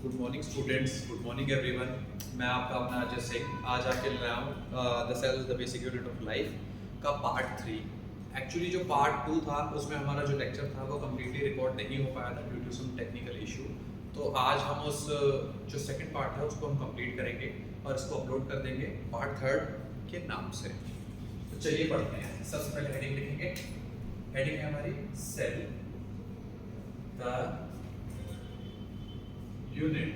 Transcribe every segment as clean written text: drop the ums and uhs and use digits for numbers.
Good morning students, good morning everyone. मैं आपका अपना अजय सिंह आज आपके लिए लाया हूँ the cells the basic unit of life का पार्ट 3। एक्चुअली जो पार्ट 2 था उसमें हमारा जो लेक्चर था वो कम्प्लीटली रिकॉर्ड नहीं हो पाया था due to some technical issue. तो आज हम उस जो सेकंड पार्ट है उसको हम कंप्लीट करेंगे और इसको अपलोड कर देंगे पार्ट 3 के नाम से। तो चलिए पढ़ते हैं। सबसे पहले हेडिंग लिखेंगे। हेडिंग है हमारी cell the unit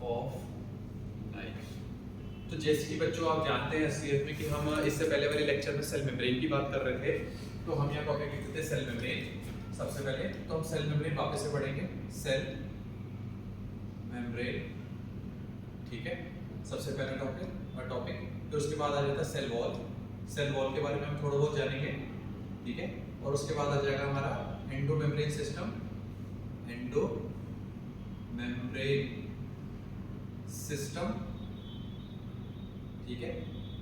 of life. तो जैसे कि बच्चों आप जानते हैं असलियत में कि हम इससे पहले वाले लेक्चर में सेल मेम्ब्रेन की बात कर रहे थे। तो हम यहाँ टॉपिक लिखते थे सेल मेम्ब्रेन। सबसे पहले तो हम सेल मेम्ब्रेन वापस से पढ़ेंगे। सेल मेम्ब्रेन, ठीक है, सबसे पहला टॉपिक। फिर उसके बाद आ जाता है सेल वॉल। सेल वॉल के बारे में हम थोड़ा बहुत जानेंगे, ठीक है। और उसके बाद आ जाएगा हमारा endo membrane system. Endo membrane system, ठीक है।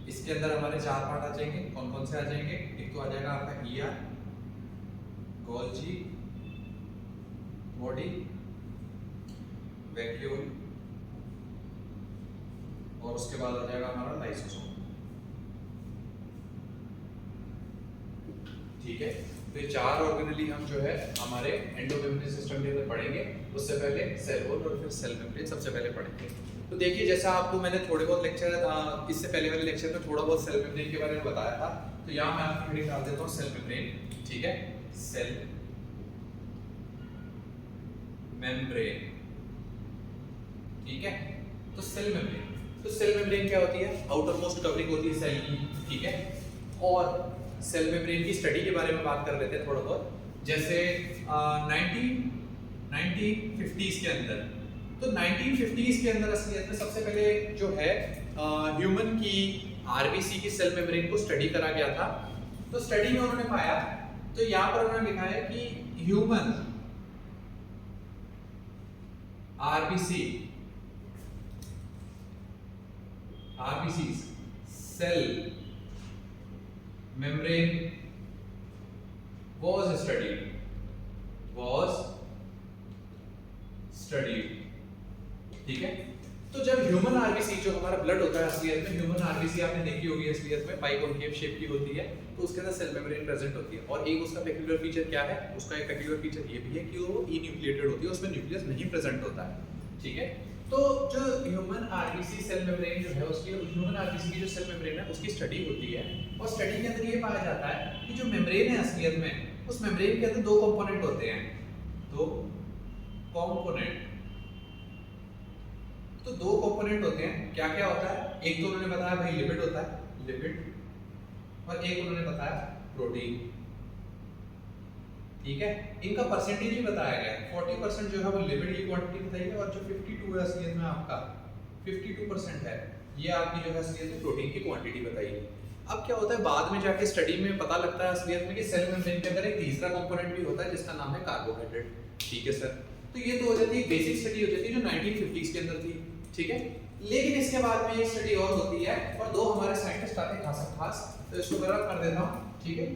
इसके अंदर हमारे 4 पार्ट आ जाएंगे। कौन कौन से आ जाएंगे? एक तो आ जाएगा आपका ईआर, गोल्जी, बॉडी, वैक्यूल और उसके बाद आ जाएगा हमारा लाइसोसोम, ठीक है। तो ये 4 ऑर्गेनेली हम जो है हमारे एंडोमेम्ब्रेन सिस्टम के अंदर पढ़ेंगे। उससे पहले सेल वॉल और फिर सेल मेम्ब्रेन सबसे पहले पढ़ेंगे। तो देखिए, जैसा आपको मैंने थोड़े बहुत लेक्चर इससे पहले वाले लेक्चर में थोड़ा बहुत सेल मेम्ब्रेन के बारे में बताया था। तो यहाँ मैं आपकी हेडिंग डाल देता हूँ सेल मेम्ब्रेन, ठीक है। सेल मेम्ब्रेन, ठीक है। तो सेल मेम्ब्रेन क्या होती है? आउटर मोस्ट कवरिंग होती है सेल की, ठीक है। और सेल मेम्ब्रेन की स्टडी के बारे में बात कर लेते हैं थोड़ा बहुत। जैसे 1950s के अंदर, तो 1950s के अंदर असलियत में सबसे पहले जो है ह्यूमन की आरबीसी की सेल मेम्ब्रेन को स्टडी करा गया था। तो स्टडी में उन्होंने पाया, तो यहाँ पर उन्होंने लिखा है कि human RBC cell membrane was studied, ठीक है। तो जब ह्यूमन आरबीसी जो हमारा ब्लड होता है असलियत में, ह्यूमन आरबीसी आपने देखी होगी असलियत में बाइकॉन्केव शेप की होती है। तो उसके अंदर सेल मेम्ब्रेन प्रेजेंट होती है। और एक उसका पेक्यूलियर फीचर क्या है? उसका एक पेक्यूलियर फीचर ये भी है कि वो इन्यूक्लिएटेड होती है, उसमें न्यूक्लियस नहीं प्रेजेंट होता है, ठीक है। तो जो ह्यूमन आरबीसी सेल मेम्ब्रेन जो है, उसकी ह्यूमन आरबीसी की जो सेल मेम्ब्रेन है उसकी स्टडी होती है। और स्टडी के अंदर ये पाया जाता है कि जो मेम्ब्रेन है असलियत में, उस मेम्ब्रेन के अंदर 2 कंपोनेंट होते हैं। 2 कंपोनेंट, तो 2 कंपोनेंट होते हैं। क्या क्या होता है? एक तो उन्होंने बताया भाई लिपिड होता है, लिपिड, और एक उन्होंने बताया प्रोटीन, ठीक है। इनका परसेंटेज ही बताया गया है। 40% जो है वो लिपिड की क्वांटिटी बताई है और जो 52 है असलियत में आपका 52% है, ये आपकी जो है असलियत में प्रोटीन की क्वांटिटी बताई है। अब क्या होता है, बाद में जाके स्टडी में पता लगता है असलियत में कि सेल मेम्ब्रेन के अंदर एक तीसरा कंपोनेंट भी होता है जिसका नाम है कार्बोहाइड्रेट, ठीक है सर। तो ये तो हो जाती है बेसिक स्टडी हो जाती है जो 1950s के अंदर थी, ठीक है। लेकिन इसके बाद में एक स्टडी और होती है और 2 हमारे साइंटिस्ट आते हैं खास। तो इसको रब कर देता हूं, ठीक है।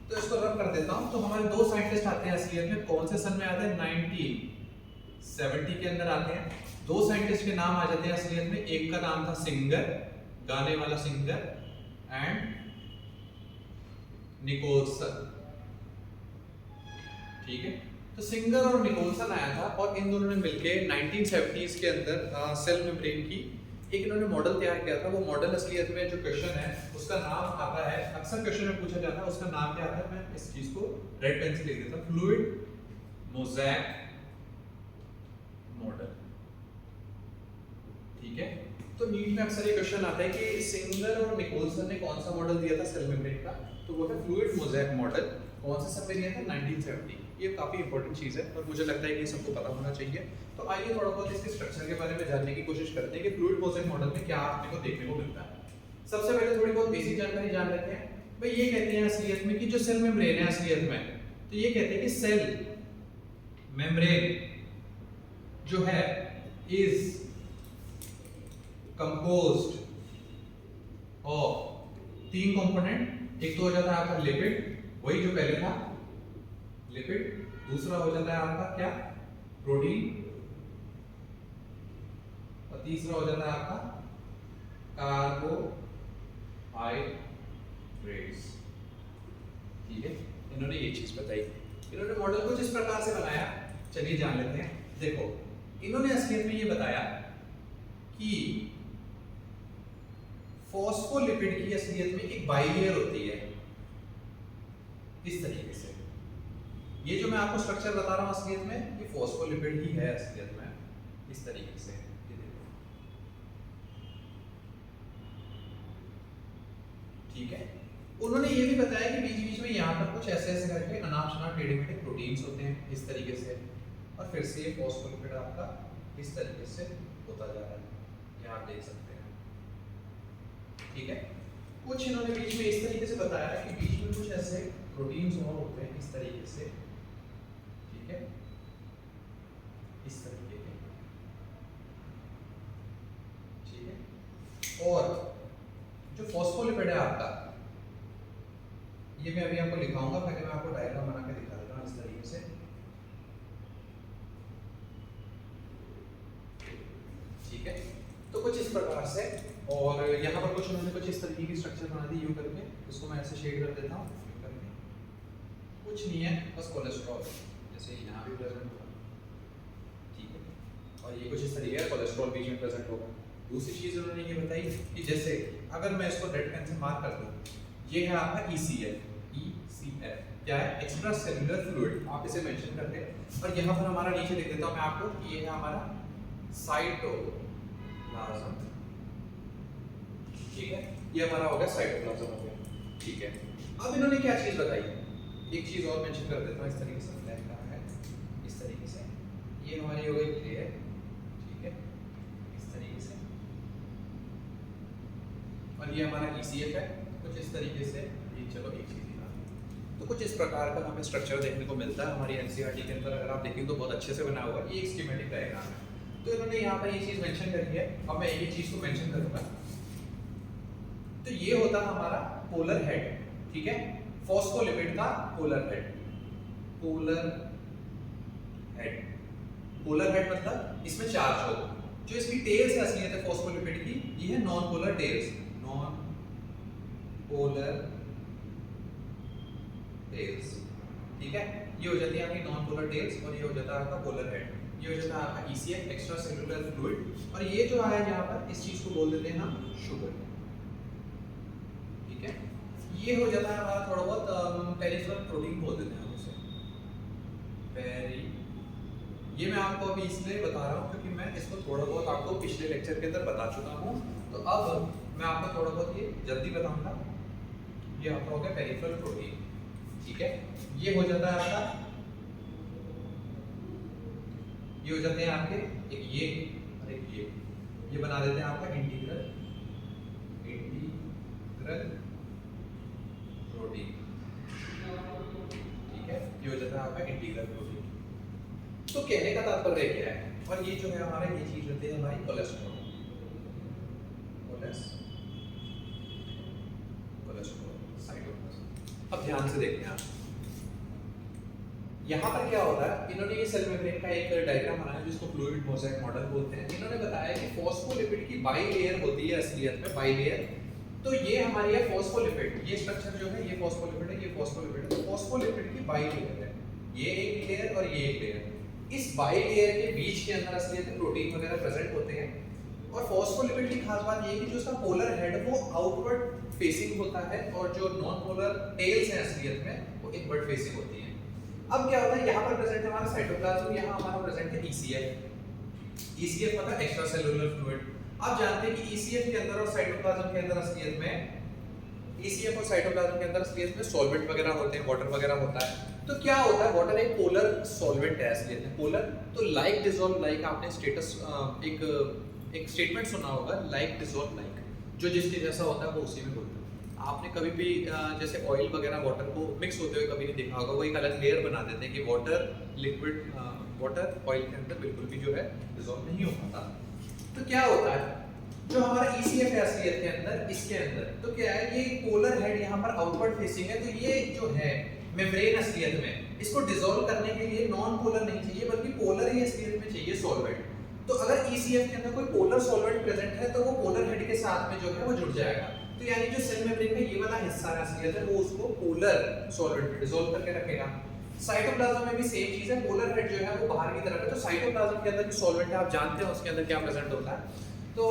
तो इसको रब कर देता हूं। तो हमारे 2 साइंटिस्ट आते हैं असलियत में। कौन से सन में आते हैं? 1970 के अंदर आते हैं। 2 साइंटिस्ट के नाम आ जाते हैं असलियत में। एक का नाम था सिंगर, गाने वाला सिंगर, एंड निकोलसन, ठीक है। तो सिंगर और निकोलसन आया था और इन दोनों ने मिलके 1970s के अंदर सेल मेम्ब्रेन की एक इन्होंने मॉडल तैयार किया था। वो मॉडल असलियत में जो क्वेश्चन है उसका नाम आता है, अक्सर क्वेश्चन में पूछा जाता है, उसका नाम क्या आता है? मैं इस चीज को रेड पेन से लिख देता हूं, फ्लूइड मोज़ेक मॉडल, ठीक है। तो नीट में अक्सर ये क्वेश्चन आता है कि सिंगर और निकोलसन ने कौन सा मॉडल दिया था सेल मेम्ब्रेन का? तो वो है फ्लूइड मोज़ेक मॉडल। कौन से सन में दिया था? 1970। ये काफी इंपॉर्टेंट चीज है और मुझे लगता है कि सबको पता होना चाहिए। तो आइए थोड़ा बहुत इसके स्ट्रक्चर के बारे में जानने की कोशिश करते हैं कि फ्लूइड मोज़ेक मॉडल में क्या आपने को देखने को मिलता है। सबसे पहले थोड़ी बहुत बेसिक जानकारी जान लेते हैं। भाई ये कहते हैं असलियत में कि जो सेल मेम्ब्रेन है असलियत में, तो ये कहते हैं कि सेल मेम्ब्रेन जो है इज कंपोज्ड ऑफ 3 कंपोनेंट। एक तो हो जाता है आपका लिपिड, वही जो पहले था लिपिड। दूसरा हो जाता है आपका क्या? प्रोटीन, और तीसरा हो जाता है आपका कार्बोहाइड्रेट्स। ठीक है, इन्होंने ये चीज बताई। इन्होंने मॉडल कुछ इस प्रकार से बनाया, चलिए जान लेते हैं। देखो, इन्होंने असलियत में ये बताया कि फॉस्फोलिपिड की असलियत में एक बाइलेयर होती है इस तरीके से। ये जो मैं आपको स्ट्रक्चर बता रहा हूं असलियत में, ये फॉस्फोलिपिड ही है असलियत में, इस तरीके से। ये देखो, ठीक है। उन्होंने ये भी बताया कि बीच बीच में यहाँ पर कुछ ऐसे ऐसे करके अनाप शनाप टेढ़े मेढ़े प्रोटीन्स होते हैं इस तरीके से, और फिर से ये फॉस्फोलिपिड आपका इस तरीके से होता जा रहा है, ये आप देख सकते हैं। ठीक है, कुछ इन्होंने बीच में इस तरीके से बताया कि बीच में कुछ ऐसे प्रोटीन्स और होते हैं इस तरीके से। ठीक है, इस तरीके के। ठीक है, और जो फॉस्फोलिपिड है आपका, ये मैं अभी आपको लिखाऊंगा, पहले मैं आपको डायग्राम बना के दिखा देता हूं इस तरीके से। ठीक है, तो कुछ इस प्रकार से, और यहाँ पर कुछ उन्होंने कुछ इस तरीके की स्ट्रक्चर बना दी यूं करके। इसको मैं ऐसे शेड कर देता हूँ करके, कुछ नहीं है, बस कोलेस्ट्रॉल जैसे यहाँ भी प्रेजेंट होगा। ठीक है, और ये कुछ इस तरीके का कोलेस्ट्रॉल बीच में प्रेजेंट होगा। दूसरी चीज उन्होंने ये बताई कि जैसे अगर मैं इसको रेड पेन से मार्क कर दूं, ये है आपका ECF। ECF क्या है? एक्स्ट्रा सेलुलर फ्लूइड, आप इसे मेंशन करते हैं। और यहाँ पर हमारा नीचे लिख देता हूँ मैं आपको, ये है हमारा साइटोप्लाज्म। ठीक है, ये हमारा हो गया साइटोप्लाज्म हो गया। ठीक है, अब इन्होंने क्या चीज बताई, एक चीज और मेंशन कर देता हूँ इस तरीके से, फ्लैग कहाँ है, इस तरीके से। ये हमारी हो गई प्लेयर। ठीक है, इस तरीके से, और ये हमारा ECF है कुछ इस तरीके से। ये चलो एक चीज दिखा, तो कुछ इस प्रकार का हमें स्ट्रक्चर देखने को मिलता है हमारी NCERT के अंदर। अगर आप देखें तो बहुत अच्छे से बना हुआ है, ये एक स्कीमेटिक डायग्राम है। तो इन्होंने यहाँ पर ये चीज मेंशन करी है, अब मैं एक चीज को मेंशन करूंगा। तो ये होता है हमारा पोलर हेड। ठीक है, फॉस्फोलिपिड का polar head. Polar head, polar head मतलब इसमें चार्ज होगा। जो इसकी टेल्स है असलियत है फॉस्फोलिपिड की, ये है non polar tails. Non polar tails. ठीक है, ये हो जाती है आपकी नॉन पोलर टेल्स, और ये हो जाता है आपका पोलर हेड। ये हो जाता है आपका ECF, एक्स्ट्रा सेलुलर फ्लूइड। और ये जो है यहाँ पर, इस चीज को बोल देते हैं हम शुगर। ठीक है, ये हो जाता है हमारा थोड़ा बहुत पेरिफेरल प्रोटीन बोल देते हैं हम उसे, पेरी। ये मैं आपको अभी इसलिए बता रहा हूँ क्योंकि मैं इसको थोड़ा बहुत आपको पिछले लेक्चर के अंदर बता चुका हूँ, तो अब मैं आपको थोड़ा बहुत ये जल्दी बताऊंगा। ये आपका हो गया पेरिफेरल प्रोटीन। ठीक है, ये हो जाता है आपका, ये हो जाते हैं आपके एक ये और एक ये बना देते हैं आपका इंटीग्रल प्रोटीन। ठीक है, ये हो जाता है आपका इंटीग्रल प्रोटीन। तो कहने का तात्पर्य क्या है, और ये जो है हमारा, ये चीज होती है हमारी कोलेस्ट्रॉल। अब ध्यान से देखते हैं आप, यहाँ पर क्या होता है, इन्होंने ये सेल मेम्ब्रेन का एक डायग्राम बनाया जिसको फ्लूइड मोज़ेक मॉडल बोलते हैं। इन्होंने बताया कि फॉस्फोलिपिड की बाइलेयर होती है असलियत में, बाइलेयर। तो ये हमारी है फॉस्फोलिपिड, ये स्ट्रक्चर जो है ये फॉस्फोलिपिड है, ये फॉस्फोलिपिड है। तो फॉस्फोलिपिड की बाइलेयर है, ये एक लेयर और ये एक लेयर। इस बाइलेयर के बीच के अंदर असलियत में प्रोटीन वगैरह प्रेजेंट होते हैं। और फॉस्फोलिपिड की खास बात ये है कि जो उसका पोलर हेड है वो आउटवर्ड फेसिंग होता है, और जो नॉन पोलर टेल्स हैं असलियत में वो इनवर्ड फेसिंग होती है। अब क्या होता है, यहाँ पर प्रेजेंट है हमारा साइटोप्लाज्म, यहाँ हमारा प्रेजेंट है ECF। ECF मतलब एक्स्ट्रा सेलुलर फ्लूइड। आप जानते हैं कि ECF के अंदर और साइटोप्लाज्म के अंदर असलियत में, ECF और साइटोप्लाज्म के अंदर असलियत में सॉल्वेंट वगैरह होते हैं, वाटर वगैरह होता है। तो क्या होता है, वाटर एक पोलर सॉल्वेंट है असलियत में, पोलर। तो लाइक डिसॉल्व लाइक, आपने स्टेटस एक स्टेटमेंट सुना होगा, लाइक डिसॉल्व लाइक, जो जिसके जैसा होता है वो उसी में बोलते हैं। आपने कभी भी जैसे ऑयल वगैरह वाटर को मिक्स होते हुए कभी नहीं देखा होगा, वो एक अलग लेयर बना देते हैं कि वाटर लिक्विड, वाटर ऑयल के अंदर बिल्कुल भी जो है डिसॉल्व नहीं हो पाता। तो क्या होता है, जो हमारा ECF है असलियत के अंदर, इसके अंदर तो क्या है, ये पोलर हेड यहाँ पर आउटवर्ड फेसिंग है। तो ये जो है मेम्ब्रेन असलियत में, इसको डिसॉल्व करने के लिए नॉन पोलर नहीं चाहिए बल्कि पोलर ही असलियत में चाहिए, सॉल्वेंट। तो अगर ECF के अंदर कोई पोलर सॉल्वेंट प्रेजेंट है तो वो पोलर हेड के साथ में जो है वो जुड़ जाएगा। तो यानी जो सेल मेम्ब्रेन का ये वाला हिस्सा है असलियत में वो उसको पोलर सॉल्वेंट में डिसॉल्व करके रखेगा। साइटोप्लाज्म में भी सेम चीज है, पोलर हेड जो है वो बाहर की तरफ है, तो साइटोप्लाज्म के अंदर जो सॉल्वेंट है आप जानते हैं उसके अंदर क्या प्रेजेंट होता है, तो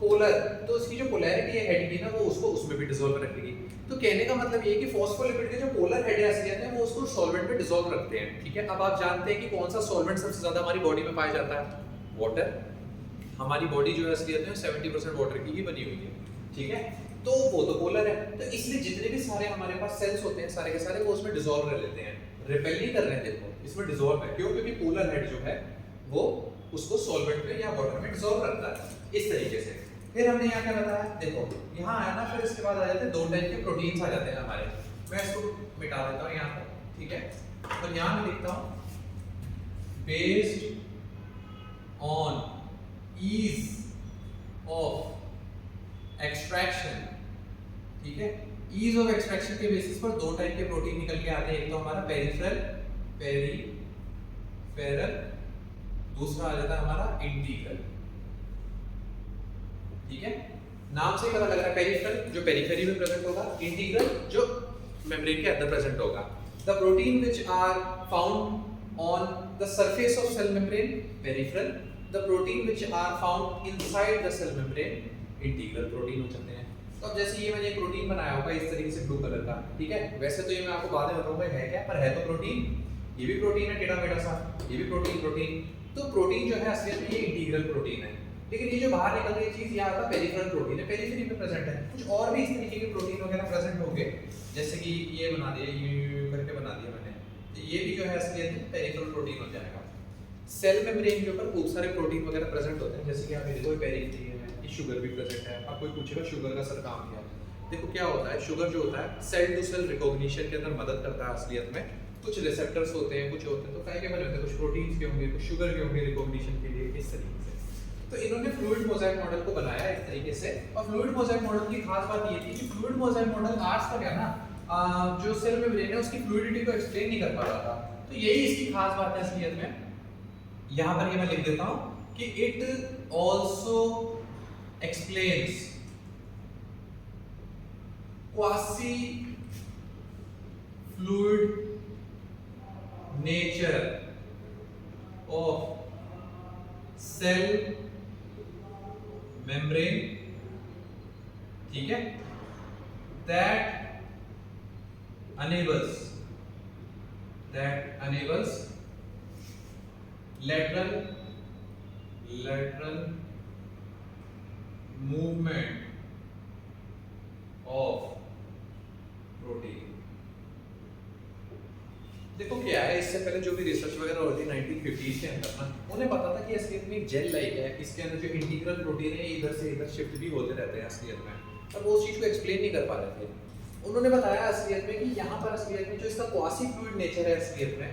पोलर, तो इसकी जो पोलैरिटी है हेड की ना वो उसको उसमें भी डिसॉल्व रखेगी। तो कहने का मतलब ये है कि फॉस्फोलिपिड के जो पोलर हेड है असलियत में वो उसको सॉल्वेंट में डिसॉल्व रखते हैं, ठीक है। अब आप जानते हैं कि कौन सा सॉल्वेंट सबसे ज्यादा हमारी बॉडी में पाया जाता है, वाटर। हमारी बॉडी जो है असलियत में 70% वाटर की ही बनी हुई है, ठीक है। तो वो तो पोलर है, तो इसलिए जितने भी सारे हमारे पास सेल्स होते हैं सारे के सारे वो उसमें डिसॉल्व कर लेते हैं, रिपेल नहीं कर रहे हैं, देखो इसमें डिसॉल्व है, क्यों? क्योंकि पोलर हेड जो है वो उसको सॉल्वेंट में या वाटर में डिसॉल्व रखता है इस तरीके से। फिर हमने यहाँ क्या बताया, देखो यहाँ आया ना, फिर इसके बाद आ जाते हैं 2 टाइप के प्रोटीन्स आ जाते हैं हमारे। मैं इसको मिटा देता हूँ यहाँ पर, ठीक है। तो यहाँ मैं लिखता हूँ based on ease of extraction, ठीक है। ईज ऑफ एक्सट्रैक्शन के बेसिस पर 2 टाइप के प्रोटीन निकल के आते हैं, एक तो हमारा पेरिफेरल, दूसरा आ जाता है हमारा इंटीग्रल, ठीक है। नाम से पता लग रहा है, पेरिफेरल जो पेरिफेरी में प्रेजेंट होगा, इंटीग्रल जो मेम्ब्रेन के अंदर प्रेजेंट होगा। The protein which are found on the surface of cell membrane peripheral, the protein which are found inside the cell membrane integral protein हो जाते हैं। तो अब जैसे ये मैंने एक प्रोटीन बनाया होगा इस तरीके से ब्लू कलर का, ठीक है। वैसे तो ये मैं आपको बाद में बताऊंगा है क्या, पर है तो प्रोटीन, ये भी प्रोटीन है टेढ़ा मेढ़ा सा, ये भी प्रोटीन। तो प्रोटीन जो है असलियत में ये इंटीग्रल प्रोटीन है, लेकिन ये जो बाहर निकल रही चीज ये आपका पेरिफेरल प्रोटीन है, पेरिफेरी में प्रेजेंट है। कुछ और भी इस तरीके के प्रोटीन वगैरह प्रेजेंट होंगे, जैसे कि ये बना दिया, ये करके बना दिया मैंने, तो ये भी जो है असलियत में पेरिफेरल प्रोटीन हो जाएगा। सेल मेम्ब्रेन के ऊपर खूब सारे प्रोटीन वगैरह प्रेजेंट होते हैं, जैसे कि आप देखो पेरिफेरी है, ये शुगर भी प्रेजेंट है। अब कोई पूछेगा शुगर का सर काम क्या है, देखो क्या होता है, शुगर जो होता है सेल टू सेल रिकॉग्निशन के अंदर मदद करता है असलियत में। कुछ रिसेप्टर्स होते हैं, कुछ होते हैं, तो क्या बने होते हैं, कुछ प्रोटीन्स के होंगे, कुछ शुगर के होंगे रिकॉग्निशन के लिए, इस तरीके से। तो इन्होंने फ्लूइड मोज़ाइक मॉडल को बनाया इस तरीके से। और फ्लूइड मोज़ाइक मॉडल की खास बात ये थी कि फ्लूइड मोज़ाइक मॉडल आज तक है ना जो सेल मेम्ब्रेन है उसकी फ्लूइडिटी को एक्सप्लेन नहीं कर पा रहा था, तो यही इसकी खास बात है असलियत में। यहाँ पर ये मैं लिख देता हूँ कि it also explains quasi fluid nature of cell membrane, ठीक है, that enables lateral movement of protein। देखो क्या है, इससे पहले जो भी रिसर्च वगैरह होती है 1950s के अंदर ना, उन्हें पता था कि असलियत में जेल लाइक है, इसके अंदर जो इंटीग्रल प्रोटीन है इधर से इधर शिफ्ट भी होते रहते हैं असलियत में, पर वो उस चीज को एक्सप्लेन नहीं कर पा रहे थे। उन्होंने बताया असलियत में कि यहाँ पर असलियत में जो इसका क्वासी फ्लूइड नेचर है असलियत में,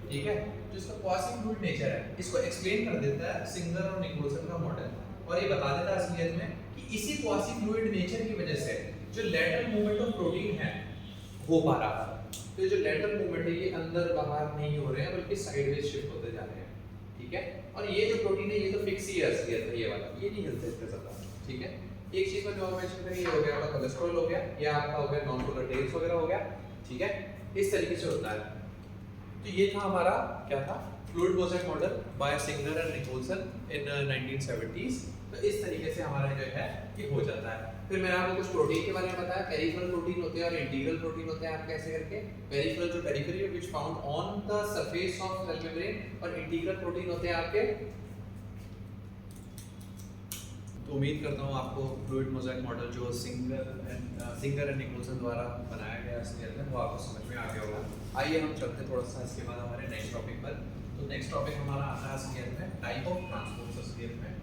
ठीक है, जो इसका क्वासी फ्लूइड नेचर है इसको एक्सप्लेन कर देता है सिंगर और निकोलसन का मॉडल, और ये बता देता है असलियत में कि इसी क्वासी फ्लूइड नेचर की वजह से जो लेटरल मूवमेंट ऑफ प्रोटीन है हो पा रहा है। तो जो लेटरल मूवमेंट है ये अंदर बाहर नहीं हो रहे हैं बल्कि साइडवेज शिफ्ट होते जा रहे हैं, ठीक है। और ये जो प्रोटीन है ये तो फिक्स ही है असलियत में, ये वाला ये नहीं हिलता इसके साथ, ठीक है। एक चीज में जो मेंशन करी ये हो गया आपका कोलेस्ट्रॉल हो गया, या आपका हो गया नॉन पोलर टेल्स वगैरह हो गया, ठीक है, इस तरीके से होता है। तो ये था हमारा क्या था, fluid mosaic model by Singer and Nicolson in 1970s। तो इस तरीके से हमारा जो है ये हो जाता है। फिर मैंने आपको कुछ प्रोटीन के बारे में बताया, पेरिफेरल प्रोटीन होते हैं और इंटीग्रल प्रोटीन होते हैं। आप कैसे करके, पेरिफेरल जो पेरिफेरी है which found on the surface of cell membrane, और इंटीग्रल प्रोटीन होते हैं आपके। तो उम्मीद करता हूँ आपको फ्लूइड मोज़ाइक मॉडल जो सिंगर एंड निकोलसन द्वारा बनाया गया असलियत में वो आपको समझ में आ गया होगा। आइए हम चलते थोड़ा सा इसके बाद हमारे नेक्स्ट टॉपिक पर। तो नेक्स्ट टॉपिक हमारा आता है असलियत में टाइप ऑफ ट्रांसपोर्ट असलियत में।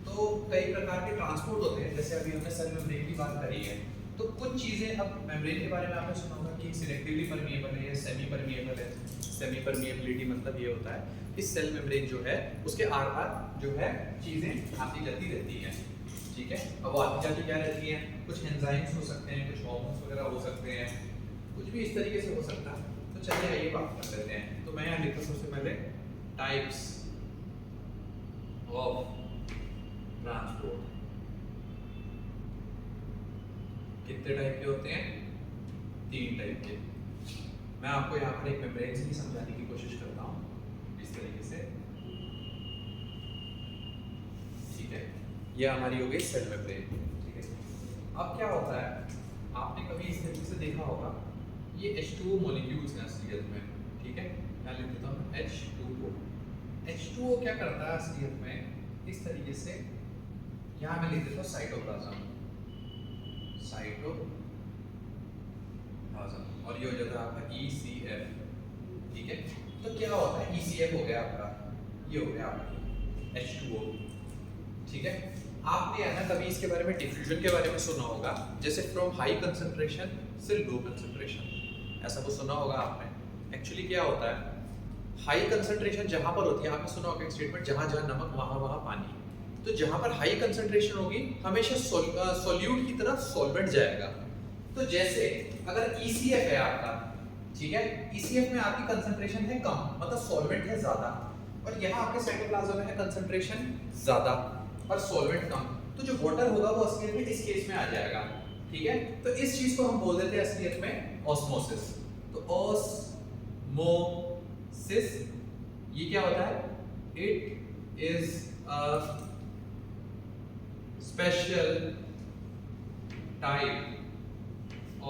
तो कई प्रकार के ट्रांसपोर्ट होते हैं, जैसे अभी हमने सेल मेम्ब्रेन की बात करी है, तो कुछ चीज़ें अब मेम्ब्रेन के बारे में आपने सुना होगा कि सिलेक्टिवली परमिएबल है या सेमी परमिएबल है। सेमी परमिएबिलिटी मतलब ये होता है कि सेल मेम्ब्रेन जो है उसके आर पार जो है चीज़ें आती जाती रहती हैं, ठीक है। अब वो आती जाती क्या रहती हैं, कुछ एंजाइम्स हो सकते हैं, कुछ हार्मोन्स वगैरह हो सकते हैं, कुछ भी इस तरीके से हो सकता है। तो चलिए आइए बात कर लेते हैं। तो मैं यहाँ लिखता हूँ सबसे पहले टाइप्स ऑफ ट्रांसपोर्ट कितने टाइप के होते हैं? 3 टाइप के। मैं आपको यहाँ पर एक मेम्ब्रेन से ही समझाने की कोशिश करता हूँ इस तरीके से, ठीक है। ये हमारी हो गई सेल मेम्ब्रेन, ठीक है। अब क्या होता है, आपने कभी इस तरीके से देखा होगा, ये H2O मॉलिक्यूल्स हैं असलियत में, ठीक है। मैं लिख देता हूँ H2O। H2O क्या करता है असलियत में, इस तरीके से, यहाँ मैं लिख देता हूँ साइटोप्लाज्म, साइटोप्लाज्म, और ये हो जाता है आपका ECF, ठीक है। तो क्या होता है, ECF हो गया आपका, ये हो गया आपका H2O, ठीक है। आपने है ना कभी इसके बारे में डिफ्यूजन के बारे में सुना होगा, जैसे फ्रॉम हाई कंसंट्रेशन से लो कंसंट्रेशन, ऐसा कुछ सुना होगा आपने। एक्चुअली क्या होता है, हाई कंसंट्रेशन जहां पर होती है, आपने सुना होगा एक स्टेटमेंट, जहां जहां नमक वहां वहां पानी। तो जहां पर हाई कंसंट्रेशन होगी हमेशा सॉल्यूट की तरफ सॉल्वेंट जाएगा। तो जैसे अगर ECF है आपका, ठीक है, ECF में आपकी कंसंट्रेशन है कम, मतलब सॉल्वेंट है ज्यादा, और यहाँ आपके साइटोप्लाज्म में है कंसंट्रेशन ज्यादा और सॉल्वेंट कम, तो जो वाटर होगा वो असलियत में इस केस में आ जाएगा, ठीक है। तो इस चीज को हम बोल देते हैं असलियत में ऑस्मोसिस। तो ऑस्मोसिस ये क्या होता है, it is a special type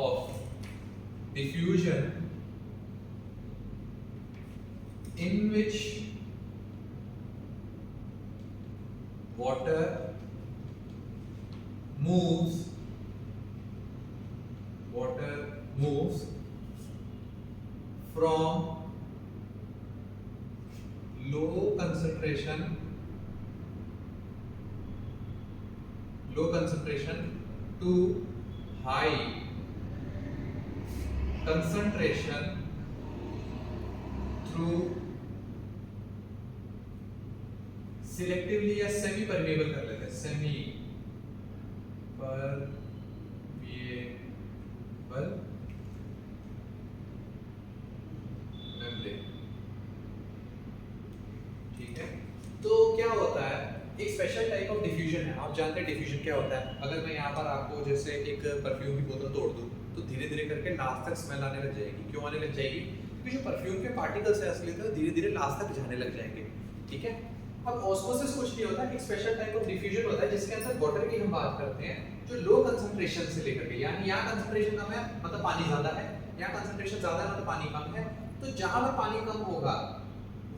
of diffusion in which water moves from low concentration to high concentration through selectively या सेमी परमेबल कर लेते हैं, सेमी परमेबल मेम्ब्रेन, ठीक है। तो क्या होता है, एक स्पेशल टाइप ऑफ डिफ्यूजन है। आप जानते हैं डिफ्यूजन क्या होता है। अगर मैं यहाँ पर आपको जैसे एक परफ्यूम की बोतल तोड़ दूँ तो धीरे धीरे करके लास्ट तक स्मेल आने लग जाएगी। क्यों आने लग जाएगी? क्योंकि जो परफ्यूम के पार्टिकल्स हैं असली तो धीरे धीरे लास्ट तक जाने लग जाएंगे, ठीक है। अब ऑस्मोसिस कुछ नहीं होता, एक स्पेशल टाइप ऑफ डिफ्यूजन होता है जिसके अंदर वाटर की हम बात करते हैं, जो लो कंसंट्रेशन से लेकर के, यानी यहाँ कंसंट्रेशन कम है मतलब पानी ज्यादा है, यहाँ कंसंट्रेशन ज्यादा है मतलब पानी कम है। तो जहां पर पानी कम होगा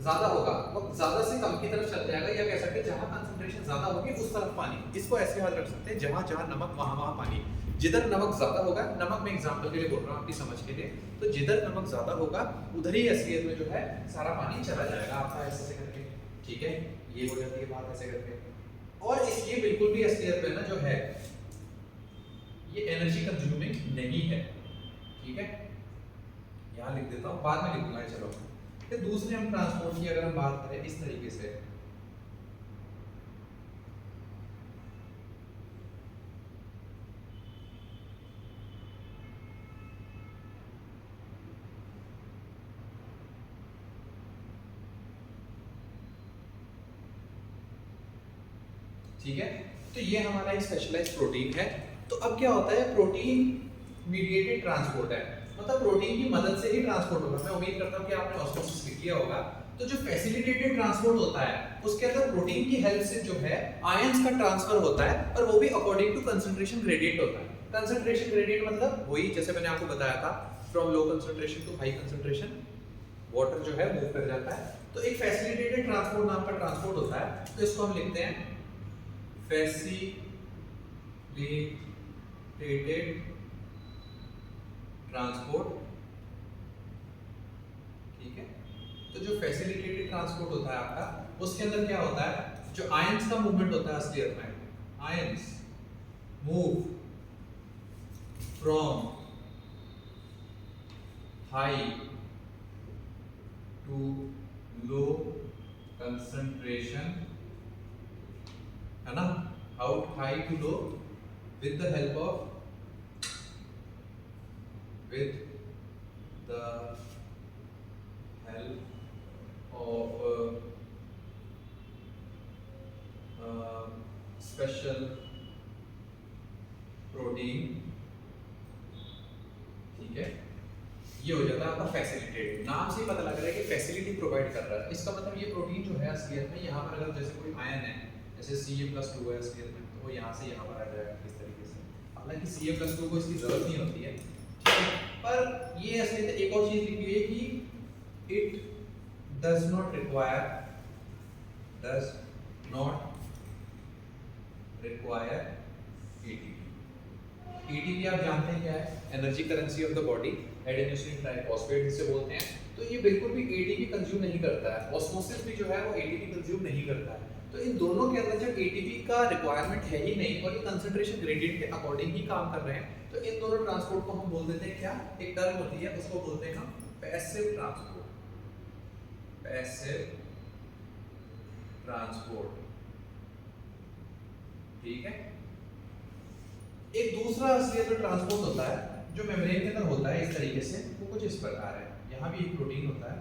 ज्यादा होगा वो ज्यादा से कम की तरफ चल जाएगा, या कह सकते हैं जहां कंसंट्रेशन ज्यादा होगी उस तरफ पानी। इसको ऐसे याद रख सकते हैं, जहां जहां नमक वहां वहां पानी। जिधर नमक ज्यादा होगा, नमक में एग्जांपल के लिए बोल रहा हूं आपकी समझ के लिए, तो जिधर नमक ज्यादा होगा उधर ही असलियत में जो है सारा पानी चला जाएगा आपका ऐसे करके, ठीक है। ये हो जाती है बात ऐसे करके। और ये बिल्कुल भी असलियत में ना जो है ये एनर्जी कंज्यूमिंग नहीं है, ठीक है। यहाँ लिख देता हूँ, बाद में लिखूंगा, चलो। फिर दूसरे हम ट्रांसपोर्ट की अगर हम बात करें इस तरीके से, ठीक है। तो ये हमारा एक स्पेशलाइज्ड प्रोटीन है। तो अब क्या होता है, प्रोटीन मीडिएटेड ट्रांसपोर्ट है, मतलब प्रोटीन की मदद से ही ट्रांसपोर्ट होगा। मैं उम्मीद करता हूँ कि आपने ऑस्मोसिस लिख लिया होगा। तो जो फैसिलिटेटेड ट्रांसपोर्ट होता है उसके अंदर प्रोटीन की हेल्प से जो है आयंस का ट्रांसफर होता है, और वो भी अकॉर्डिंग टू कंसंट्रेशन ग्रेडियंट होता है। कंसंट्रेशन ग्रेडियंट मतलब वही जैसे मैंने आपको बताया था, from low concentration to high concentration water जो है मूव कर जाता है। तो एक फैसिलिटेटेड ट्रांसपोर्ट नाम का ट्रांसपोर्ट होता है, तो इसको हम लिखते हैं फैसिलिटेटेड ट्रांसपोर्ट, ठीक है। तो जो फैसिलिटेटेड ट्रांसपोर्ट होता है आपका, उसके अंदर क्या होता है, जो आयंस का मूवमेंट होता है असलियत में, ions move from high to low concentration, है ना, out high to low with the help of special protein, ठीक है, ये हो जाता है आपका फैसिलिटेटेड। नाम से ही पता लग रहा है कि फैसिलिटी प्रोवाइड कर रहा है। इसका मतलब ये प्रोटीन जो है असलियत में यहाँ पर अगर जैसे कोई आयन है, जैसे Ca+2 है असलियत में, तो वो यहाँ से यहाँ पर आ जाएगा इस तरीके से। हालांकि Ca+2 को इसकी जरूरत नहीं होती है, पर ये असलियत एक और चीज लिखी है कि it does not require ATP. ATP आप जानते हैं क्या है? Energy currency of the body, adenosine triphosphate जिसे बोलते हैं। तो ये बिल्कुल भी एटीपी कंज्यूम नहीं करता है। ऑस्मोसिस भी जो है वो एटीपी कंज्यूम नहीं करता है। तो इन दोनों के अंदर जब एटीपी का रिक्वायरमेंट है ही नहीं और ये कंसंट्रेशन ग्रेडियंट के अकॉर्डिंग ही काम कर रहे हैं, तो इन दोनों ट्रांसपोर्ट को हम बोल देते हैं क्या? एक टर्म होती है उसको बोलते हैं हम पैसिव ट्रांसपोर्ट। पैसिव ट्रांसपोर्ट, ठीक है। एक दूसरा असलियत में ट्रांसपोर्ट होता है जो मेम्ब्रेन के अंदर होता है इस तरीके से, वो कुछ इस प्रकार है। यहाँ भी एक प्रोटीन होता है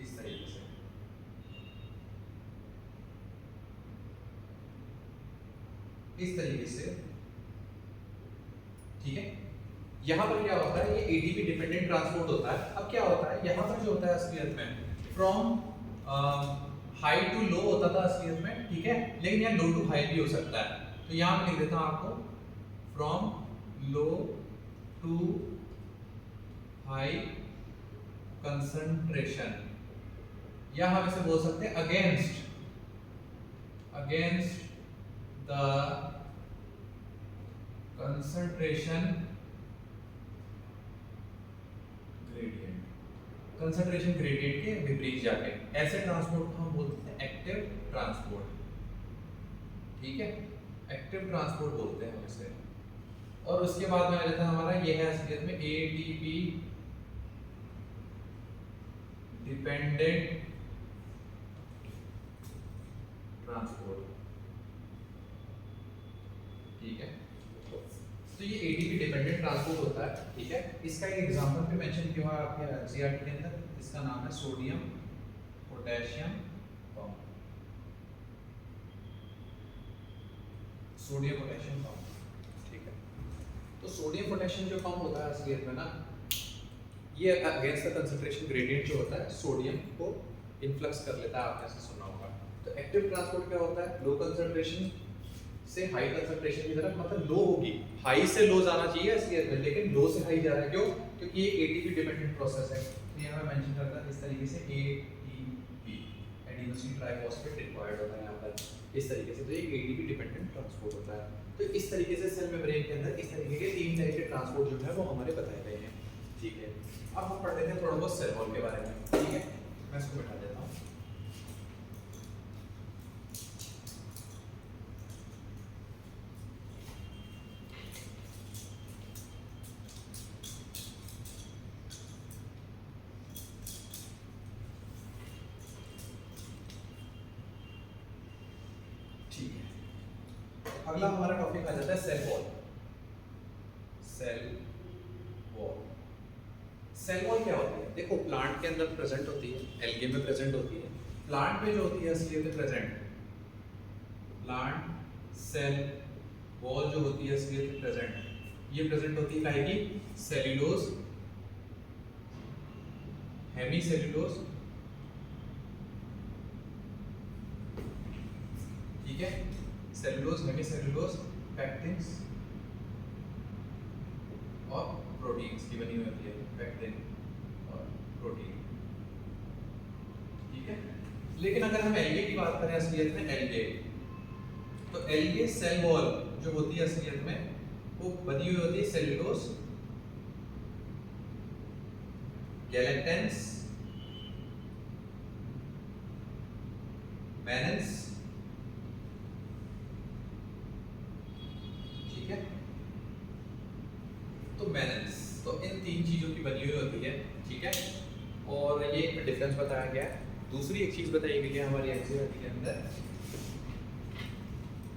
इस तरीके से, इस तरीके से, ठीक है। यहाँ पर क्या होता है? ये एटीपी डिपेंडेंट ट्रांसपोर्ट होता है। अब क्या होता है यहाँ पर जो होता है असलियत में, फ्रॉम हाई टू लो होता था असलियत में, ठीक है, लेकिन यहाँ लो टू हाई भी हो सकता है। तो यहाँ मैं लिख देता हूँ आपको, from low to high concentration, या हम इसे बोल सकते हैं against the concentration gradient, concentration gradient के विपरीत जाके। ऐसे ट्रांसपोर्ट को हम बोलते हैं एक्टिव ट्रांसपोर्ट, ठीक है, एक्टिव ट्रांसपोर्ट बोलते हैं हम इसे। और उसके बाद में आ जाता है हमारा ये है असलियत में एटीपी डिपेंडेंट ट्रांसपोर्ट, ठीक है। तो ये एटीपी डिपेंडेंट ट्रांसपोर्ट होता है, ठीक है। इसका एक एग्जांपल पे मेंशन किया हुआ है आपके एनसीईआरटी के अंदर, इसका नाम है sodium potassium pump. Sodium potassium pump, ठीक है। तो सोडियम पोटेशियम जो पंप होता है असलियत में ना, ये अगेंस्ट द कंसंट्रेशन ग्रेडियंट जो होता है सोडियम को इन्फ्लक्स कर लेता है, आपने ऐसे सुना होगा। तो एक्टिव ट्रांसपोर्ट क्या होता है? लो कंसंट्रेशन से हाई कंसंट्रेशन की तरफ, मतलब लो होगी, हाई से लो जाना चाहिए असलियत में, लेकिन लो से हाई जा रहा है। क्यों? क्योंकि ये एटीपी डिपेंडेंट प्रोसेस है। तो यहाँ मैं मेंशन करता हूं इस तरीके से एटीपी, एडेनोसिन ट्राइफॉस्फेट रिक्वायर्ड होता है यहाँ पर इस तरीके से। तो ये एटीपी डिपेंडेंट ट्रांसपोर्ट होता है। तो इस तरीके से सेल मेम्ब्रेन के अंदर इस तरीके के तीन टाइप के ट्रांसपोर्ट जो है वो हमारे बताए गए हैं, ठीक है। अब हम पढ़ लेते हैं थोड़ा बहुत सेल वॉल के बारे में, ठीक है। मैं इसको मिटा देता हूँ। अगला हमारा टॉपिक आ जाता है cell wall. Cell wall, cell wall क्या होती है? देखो, प्लांट के अंदर प्रेजेंट होती है, एल्गे में प्रेजेंट होती है। प्लांट में जो होती है असलियत में प्रेजेंट, प्लांट सेल वॉल जो होती है असलियत में प्रेजेंट, ये प्रेजेंट होती है काहे की? सेल्यूलोज, हेमी सेल्यूलोज, ठीक है, सेल्यूलोज, हेमी सेल्यूलोज, पैक्टिन्स और प्रोटीन्स की बनी हुई होती है, पैक्टिन और प्रोटीन, ठीक है। लेकिन अगर हम एल्गे की बात करें असलियत में एल्गे, तो एल्गे सेल वॉल जो होती है असलियत में वो बनी हुई होती है सेल्यूलोज, गैलेक्टेंस, मैनन्स, ठीक है। तो मैनन्स, तो इन तीन चीजों की बनी हुई होती है, ठीक है। और ये एक डिफरेंस बताया गया है। दूसरी एक चीज बताई गई है हमारी एनसीईआरटी के अंदर,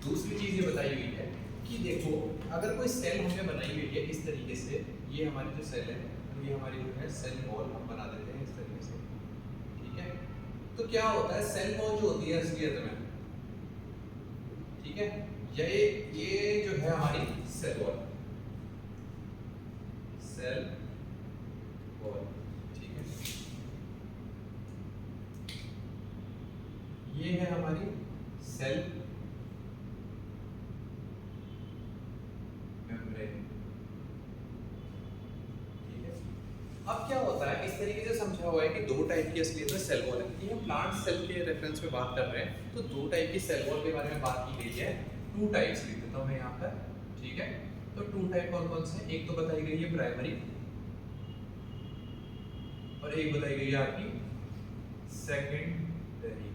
दूसरी चीज ये बताई हुई है कि देखो, अगर कोई सेल हमने बनाई हुई है इस तरीके से, ये हमारी जो सेल है, तो ये हमारी जो है सेल वॉल हम बना देते हैं इस तरीके से, ठीक है। तो क्या होता है, सेल वॉल जो होती है असलियत में, ठीक है, ये जो है हमारी सेल वॉल, सेल वॉल, ठीक है, ये है हमारी सेल मेम्ब्रेन, ठीक है। अब क्या होता है, इस तरीके से समझा हुआ है कि दो टाइप की असलियत में सेल वॉल है, क्योंकि हम प्लांट सेल के रेफरेंस में बात कर रहे हैं, तो दो टाइप की सेल वॉल के बारे में बात की गई है, टू टाइप्स लिख देता हूं मैं यहाँ पर, ठीक है। तो टू टाइप कौन कौन से, एक तो बताई गई है प्राइमरी और एक बताई गई है आपकी सेकेंडरी,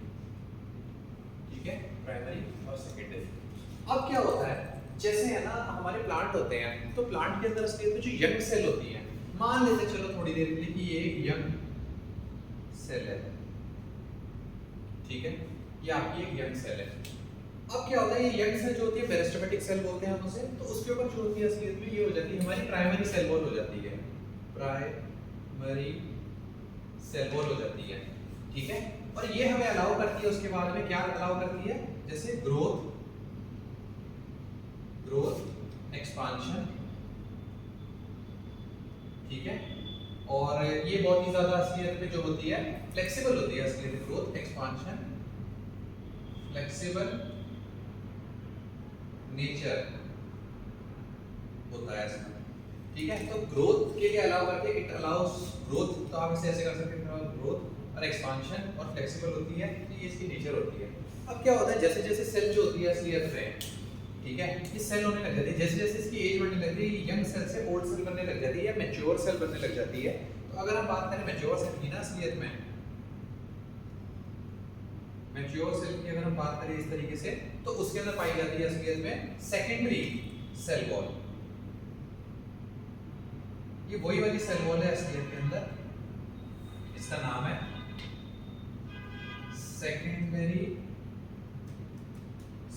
ठीक है, प्राइमरी और सेकेंडरी। अब क्या होता है, जैसे है ना हमारे प्लांट होते हैं, तो प्लांट के अंदर असलियत में जो यंग सेल होती है, मान लेते चलो थोड़ी देर के लिए कि ये एक यंग सेल है, ठीक है, ये आपकी एक यंग सेल है। अब क्या होता है, ये यंग सेल जो होती है मेरिस्टेमेटिक सेल बोलते हैं हम उसे, तो उसके ऊपर जो होती है असलियत में ये हो जाती है हमारी प्राइमरी सेल वॉल हो जाती है, प्राइमरी सेल वॉल हो जाती है, ठीक है। और ये हमें अलाउ करती है, उसके बाद में क्या अलाउ करती है, जैसे ग्रोथ, एक्सपांशन, ठीक है, और ये बहुत ही ज्यादा असलियत में जो होती है फ्लेक्सिबल होती है असलियत में, ग्रोथ, एक्सपांशन, फ्लेक्सिबल नेचर होता है इसमें, ठीक है। तो ग्रोथ के लिए अलाउ करके, इट अलाउस ग्रोथ, तो आप इसे ऐसे कर सकते हैं, ग्रोथ और एक्सपांशन और फ्लेक्सिबल होती है, तो ये इसकी नेचर होती है। अब क्या होता है, जैसे जैसे सेल जो होती है असलियत में, ठीक है, ये सेल होने लग जाती है, जैसे जैसे इसकी एज बढ़ने लगती है, यंग सेल से ओल्ड सेल बनने लग जाती है या मैच्योर सेल बनने लग जाती है। तो अगर हम बात करें मैच्योर सेल की ना असलियत में, मैच्योर सेल की अगर हम बात करें इस तरीके से, तो उसके अंदर पाई जाती है असलियत में सेकेंडरी सेल वॉल, ये वही वाली सेल वॉल है असलियत के अंदर, इसका नाम है सेकेंडरी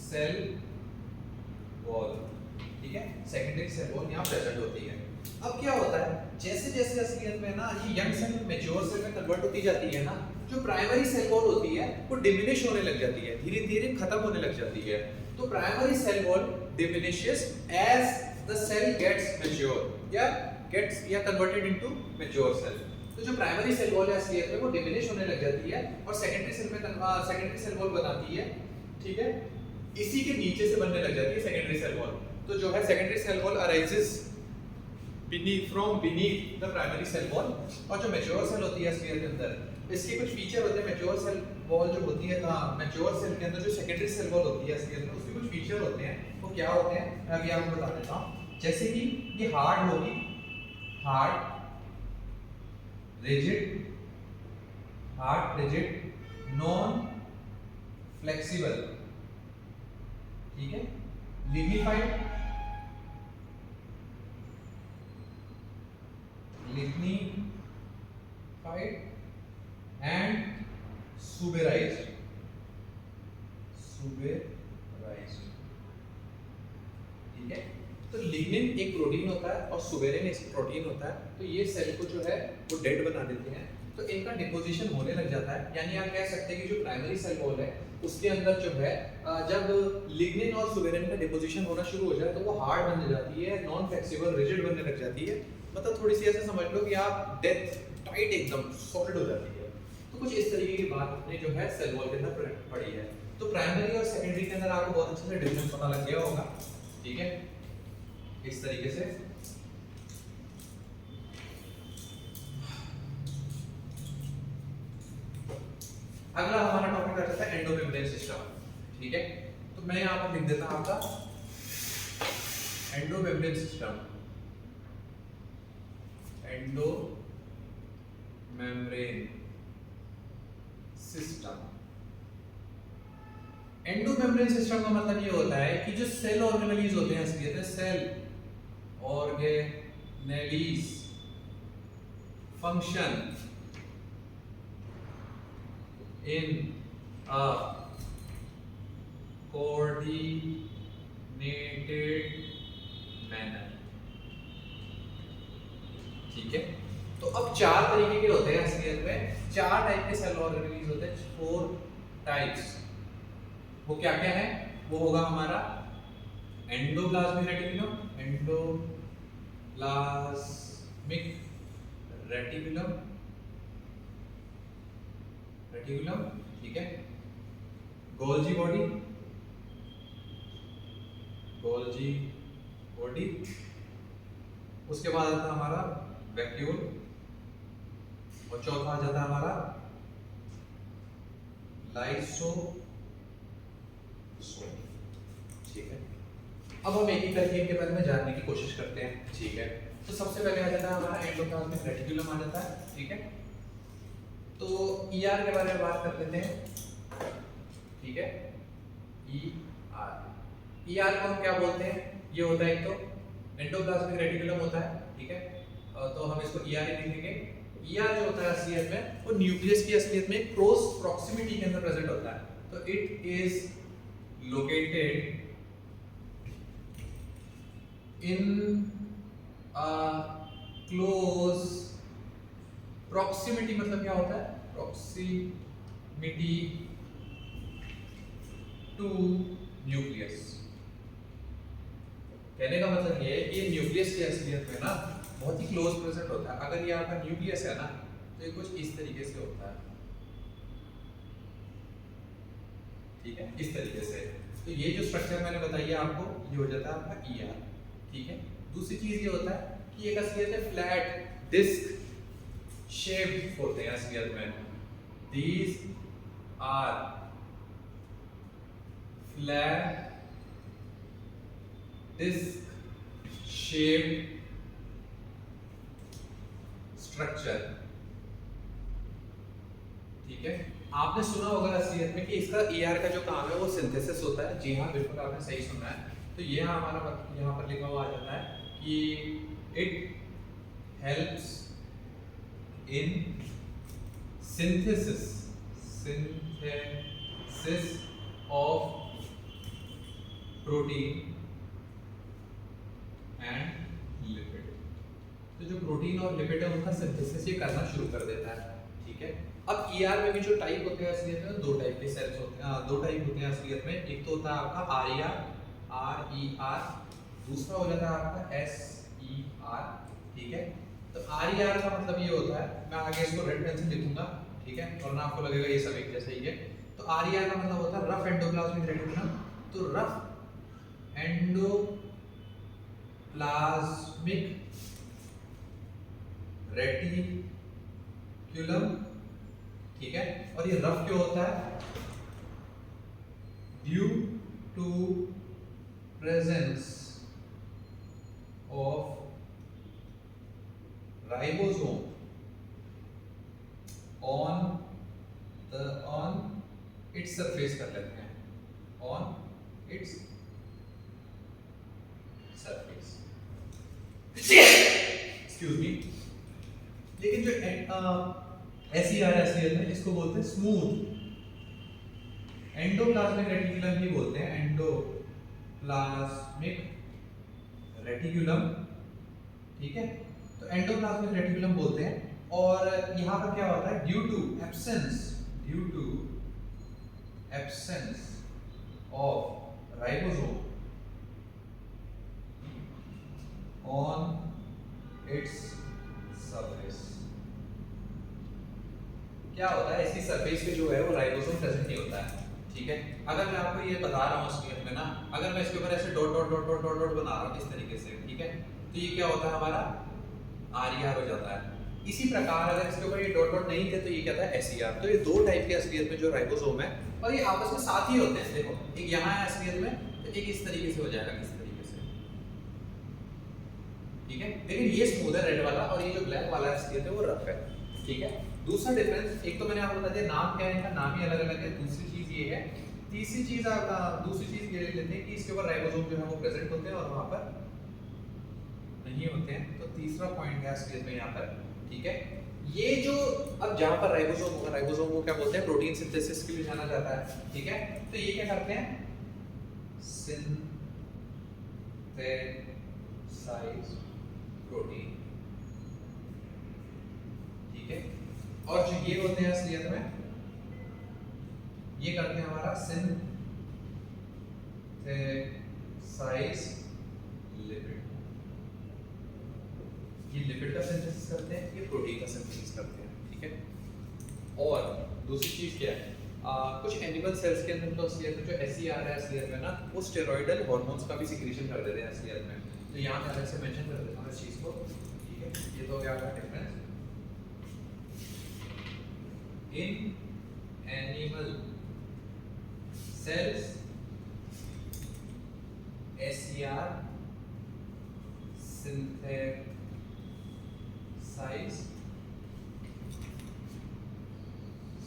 सेल वॉल, ठीक है, सेकेंडरी सेल वॉल यहाँ प्रेजेंट होती है। अब क्या होता है, जैसे जैसे असलियत में ना ये यंग सेल मैच्योर सेल में कन्वर्ट होती जाती है ना, जो प्राइमरी सेल वॉल होती है वो डिमिनिश होने लग जाती है, धीरे धीरे खत्म होने लग जाती है। तो primary cell wall diminishes as the cell gets mature या कन्वर्टेड इनटू मैच्योर सेल। तो जो प्राइमरी सेल वॉल है असलियत में वो डिमिनिश होने लग जाती है और सेकेंडरी सेल वॉल बनाती है, ठीक है, इसी के नीचे से बनने लग जाती है सेकेंडरी सेल वॉल। तो जो है secondary cell wall arises from beneath the primary cell wall, और जो मैच्योर सेल होती है असलियत के अंदर इसके कुछ फीचर होते हैं। मैच्योर सेल वॉल जो होती है, मैच्योर सेल के अंदर जो सेकेंडरी सेल वॉल होती है असलियत में, उसके कुछ फीचर होते हैं। वो क्या होते हैं मैं अभी आपको बता देता हूँ। जैसे कि ये हार्ड होगी, हार्ड रिजिड, नॉन फ्लेक्सिबल, ठीक है, लिग्निफाइड एंड सुबेराइज्ड, ठीक है। तो लिग्निन एक प्रोटीन होता है और सुबेरिन एक प्रोटीन होता है, तो ये सेल को जो है वो डेड बना देते हैं, तो इनका डिपोजिशन होने लग जाता है। यानी आप कह सकते हैं कि जो प्राइमरी सेल वॉल है उसके अंदर जो है जब लिग्निन और सुबेरिन का डिपोजिशन होना शुरू हो जाए तो वो हार्ड बनने जाती है, नॉन फ्लेक्सिबल, रिजिड बनने लग जाती है। मतलब थोड़ी सी ऐसे समझ लो कि आप डेथ टाइट एकदम सॉलिड हो जाती है। तो कुछ इस तरीके की बात आपने जो है सेल वॉल के अंदर पढ़ी है। तो प्राइमरी और सेकेंडरी के अंदर आपको बहुत अच्छे से डिफरेंस पता लग गया होगा, ठीक है, इस तरीके से। अगला हमारा टॉपिक आ जाता है एंडोमेम्ब्रेन सिस्टम, ठीक है। तो मैं यहाँ पर लिख देता हूँ आपका endomembrane system, endomembrane system. Endomembrane system का मतलब ये होता है कि जो सेल ऑर्गेनेलीज होते हैं असलियत में, cell organelles function in a coordinated manner, ठीक है। तो अब चार तरीके के होते हैं असलियत में 4 टाइप के सेल ऑर्गेनेल्स होते हैं, 4 टाइप्स। वो क्या क्या है? वो होगा हमारा endoplasmic reticulum, endoplasmic reticulum, reticulum, ठीक है, गोल्जी बॉडी, गोल्जी बॉडी, उसके बाद आता है हमारा वैक्यूल, और चौथा आ जाता है हमारा लाइसोसोम, ठीक है। अब हम एक एक करके इनके बारे में जानने की कोशिश करते हैं, ठीक है। तो सबसे पहले आ जाता है हमारा एंडोप्लाज्मिक रेटिकुलम आ जाता है, ठीक है। तो ईआर के बारे में बात कर लेते हैं, ठीक है। ईआर, ईआर को हम क्या बोलते हैं? ये होता है एक तो एंडोप्लाज्मिक रेटिकुलम होता है, ठीक है। तो हम इसको ईआर ही लिखेंगे। ईआर जो होता है असलियत में वो न्यूक्लियस की असलियत में क्लोज प्रॉक्सिमिटी के अंदर प्रेजेंट होता है। तो it is located in close proximity, मतलब क्या होता है? Proximity to nucleus. कहने का मतलब ये है कि न्यूक्लियस की असलियत में ना बहुत ही क्लोज प्रेजेंट होता है। अगर ये आपका न्यूक्लियस है ना तो ये कुछ इस तरीके से होता है, ठीक है, इस तरीके से। तो ये जो स्ट्रक्चर मैंने बताई है आपको, ये हो जाता है आपका ईआर, ठीक है। दूसरी चीज ये होता है कि एक असलियत में फ्लैट डिस्क शेप्ड होते हैं असलियत में। These are flat disc shaped structure, ठीक है। आपने सुना होगा असलियत में कि इसका ईआर का जो काम है वो सिंथेसिस होता है। जी हाँ, बिल्कुल आपने सही सुना है। तो ये हमारा यहाँ पर लिखा हुआ आ जाता है कि it helps in synthesis of protein and lipid. तो जो प्रोटीन और लिपिड है उनका सिंथेसिस ये करना शुरू कर देता है, ठीक है। अब ईआर में भी जो टाइप होते हैं असलियत में, दो टाइप के सेल्स होते हैं, दो टाइप होते हैं असलियत में। एक तो होता है आपका आरईआर, आरईआर, दूसरा हो जाता है आपका एसईआर, ठीक है। तो आरईआर का मतलब ये होता है, मैं आगे इसको रेड पेन से लिखूंगा, ठीक है, वरना आपको लगेगा ये सब एक जैसा ही है। तो आरईआर का मतलब होता है रफ एंडोप्लाज्मिक रेटिकुलम। तो रफ एंडोप्लाज्मिक रेटिकुलम, ठीक है। और ये रफ क्यों होता है? Due to presence of ribosome on its surface, कर लेते हैं, on its surface, excuse me. लेकिन जो एसईआर असलियत में इसको बोलते हैं स्मूथ एंडोप्लाज्मिक रेटिकुलम ही बोलते हैं, एंडोप्लाज्मिक रेटिकुलम, ठीक है। तो एंडोप्लाज्मिक रेटिकुलम बोलते हैं। और यहाँ पर क्या होता है? Due to absence of ribosome on its surface, क्या होता है? इसकी सरफेस पे जो है वो राइबोसोम प्रेजेंट नहीं होता है, ठीक है। अगर मैं आपको ये बता रहा हूँ असलियत में ना, अगर मैं इसके ऊपर ऐसे dot dot dot dot dot dot बना रहा हूँ इस तरीके से, ठीक है, तो ये क्या होता है? हमारा आरईआर हो जाता है। इसी प्रकार अगर इसके ऊपर ये डॉट डॉट नहीं थे तो ये क्या था? एसईआर। तो ये दो टाइप के असलियत में जो राइबोसोम है, और ये आपस में साथ ही होते हैं। देखो, एक यहाँ है असलियत में, तो एक इस तरीके से हो जाएगा, इस तरीके से, ठीक है। लेकिन ये स्मूथ है रेड वाला, और ये जो ब्लैक वाला असलियत है वो रफ है, ठीक है। दूसरा डिफरेंस, एक तो मैंने आपको बता दिया नाम क्या है इनका, नाम ही अलग अलग है। दूसरी चीज ये है, तीसरी चीज ये ले लेते हैं कि इसके ऊपर राइबोसोम जो है वो प्रेजेंट होते हैं और वहां पर नहीं होते हैं। तो तीसरा पॉइंट है असलियत में यहाँ पर, ठीक है। ये जो अब जहां पर राइबोसोम होगा, राइबोसोम को क्या बोलते हैं? प्रोटीन सिंथेसिस के लिए जाना जाता है, ठीक है। तो ये क्या करते हैं? सिंथेसाइज प्रोटीन, ठीक है। और जो ये होते हैं असलियत में ये करते हैं हमारा सिंथेसाइज लिपिड। ये लिपिड का सिंथेसिस करते हैं, ये प्रोटीन का सिंथेसिस करते हैं, ठीक है। और दूसरी चीज क्या है, कुछ एनिमल सेल्स के अंदर तो असलियत में जो SCR है असलियत में ना वो स्टेरॉइडल हार्मोन्स का भी सिक्रीशन कर देते हैं असलियत में। तो यहाँ मैं अलग से मेंशन कर देता हूँ इस चीज को, ठीक है। ये तो क्या होगा difference in animal cells SCR synthesize